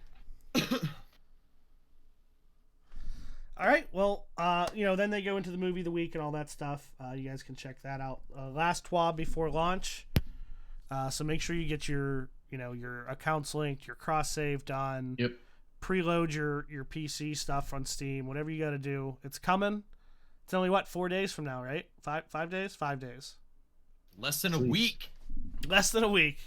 All right, well, then they go into the movie of the week and all that stuff. You guys can check that out. Last TWAB before launch. So make sure you get your accounts linked, your cross save done. Yep. Preload your PC stuff on Steam. Whatever you got to do, it's coming. It's only 4 days from now, right? 5 days. 5 days. Less than a week. Less than a week.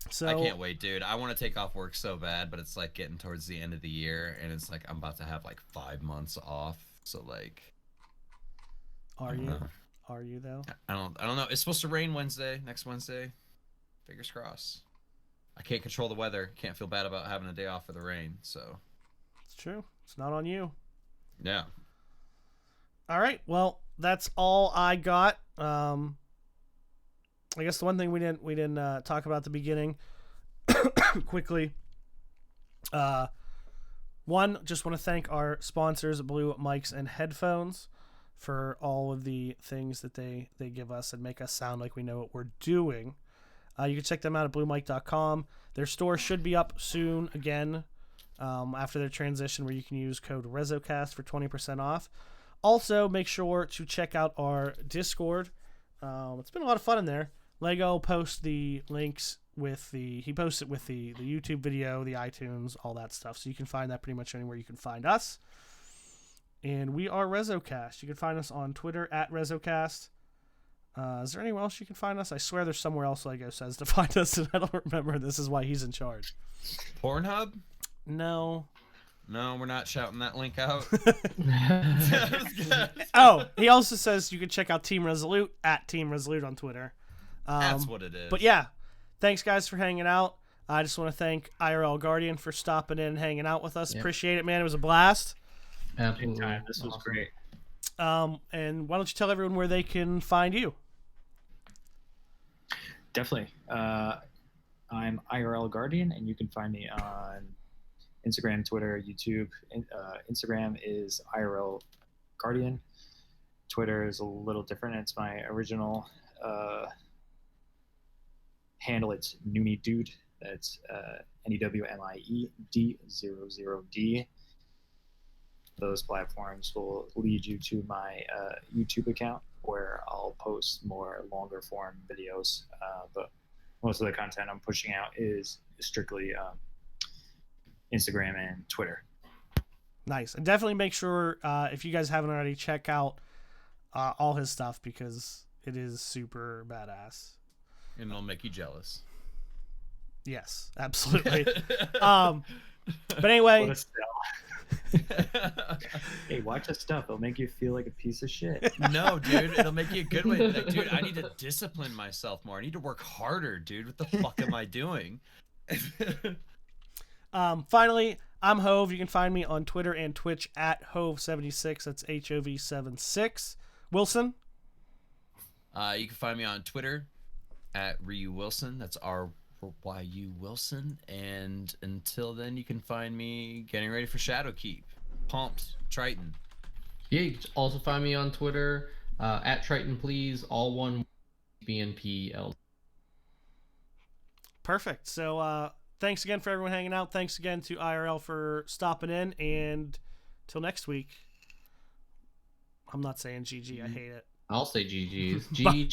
So I can't wait, dude. I want to take off work so bad, but it's like getting towards the end of the year, and it's like I'm about to have like 5 months off. So like, are you though? I don't know. It's supposed to rain next Wednesday. Fingers crossed. I can't control the weather. Can't feel bad about having a day off for the rain. So it's true. It's not on you. Yeah. All right. Well, that's all I got. I guess the one thing we didn't talk about at the beginning quickly. One, just want to thank our sponsors, Blue Mics and Headphones, for all of the things that they give us and make us sound like we know what we're doing. You can check them out at bluemic.com. Their store should be up soon again after their transition, where you can use code RezoCast for 20% off. Also, make sure to check out our Discord. It's been a lot of fun in there. Lego posts the links he posts it with the YouTube video, the iTunes, all that stuff. So you can find that pretty much anywhere you can find us. And we are RezoCast. You can find us on Twitter at RezoCast. Is there anywhere else you can find us? I swear there's somewhere else Lego says to find us, and I don't remember. This is why he's in charge. Pornhub? No. No, we're not shouting that link out. Oh, he also says you can check out Team Resolute at Team Resolute on Twitter. That's what it is. But yeah, thanks guys for hanging out. I just want to thank IRL Guardian for stopping in and hanging out with us. Yep. Appreciate it, man. It was a blast. Absolutely. This was great. And why don't you tell everyone where they can find you? Definitely. I'm IRL Guardian, and you can find me on Instagram, Twitter, YouTube. Instagram is IRL Guardian. Twitter is a little different. It's my original handle. It's Noonie Dude. That's NEWMIED00D. Those platforms will lead you to my YouTube account, where I'll post more longer form videos. But most of the content I'm pushing out is strictly Instagram and Twitter. Nice. And definitely make sure, if you guys haven't already, check out all his stuff, because it is super badass. And it'll make you jealous. Yes, absolutely. But anyway. What a sell. Hey, watch this stuff. It'll make you feel like a piece of shit. No, dude. It'll make you a good way. Like, dude, I need to discipline myself more. I need to work harder, dude. What the fuck am I doing? Finally, I'm Hove. You can find me on Twitter and Twitch at Hove76. That's HOV76. Wilson? You can find me on Twitter at Ryu Wilson. That's RYU Wilson. And until then, you can find me getting ready for Shadowkeep. Pumped. Triton. Yeah, you can also find me on Twitter at Triton, please. All one BNPL. Perfect. So, thanks again for everyone hanging out. Thanks again to IRL for stopping in. And till next week. I'm not saying GG. I hate it. I'll say GG's. GG.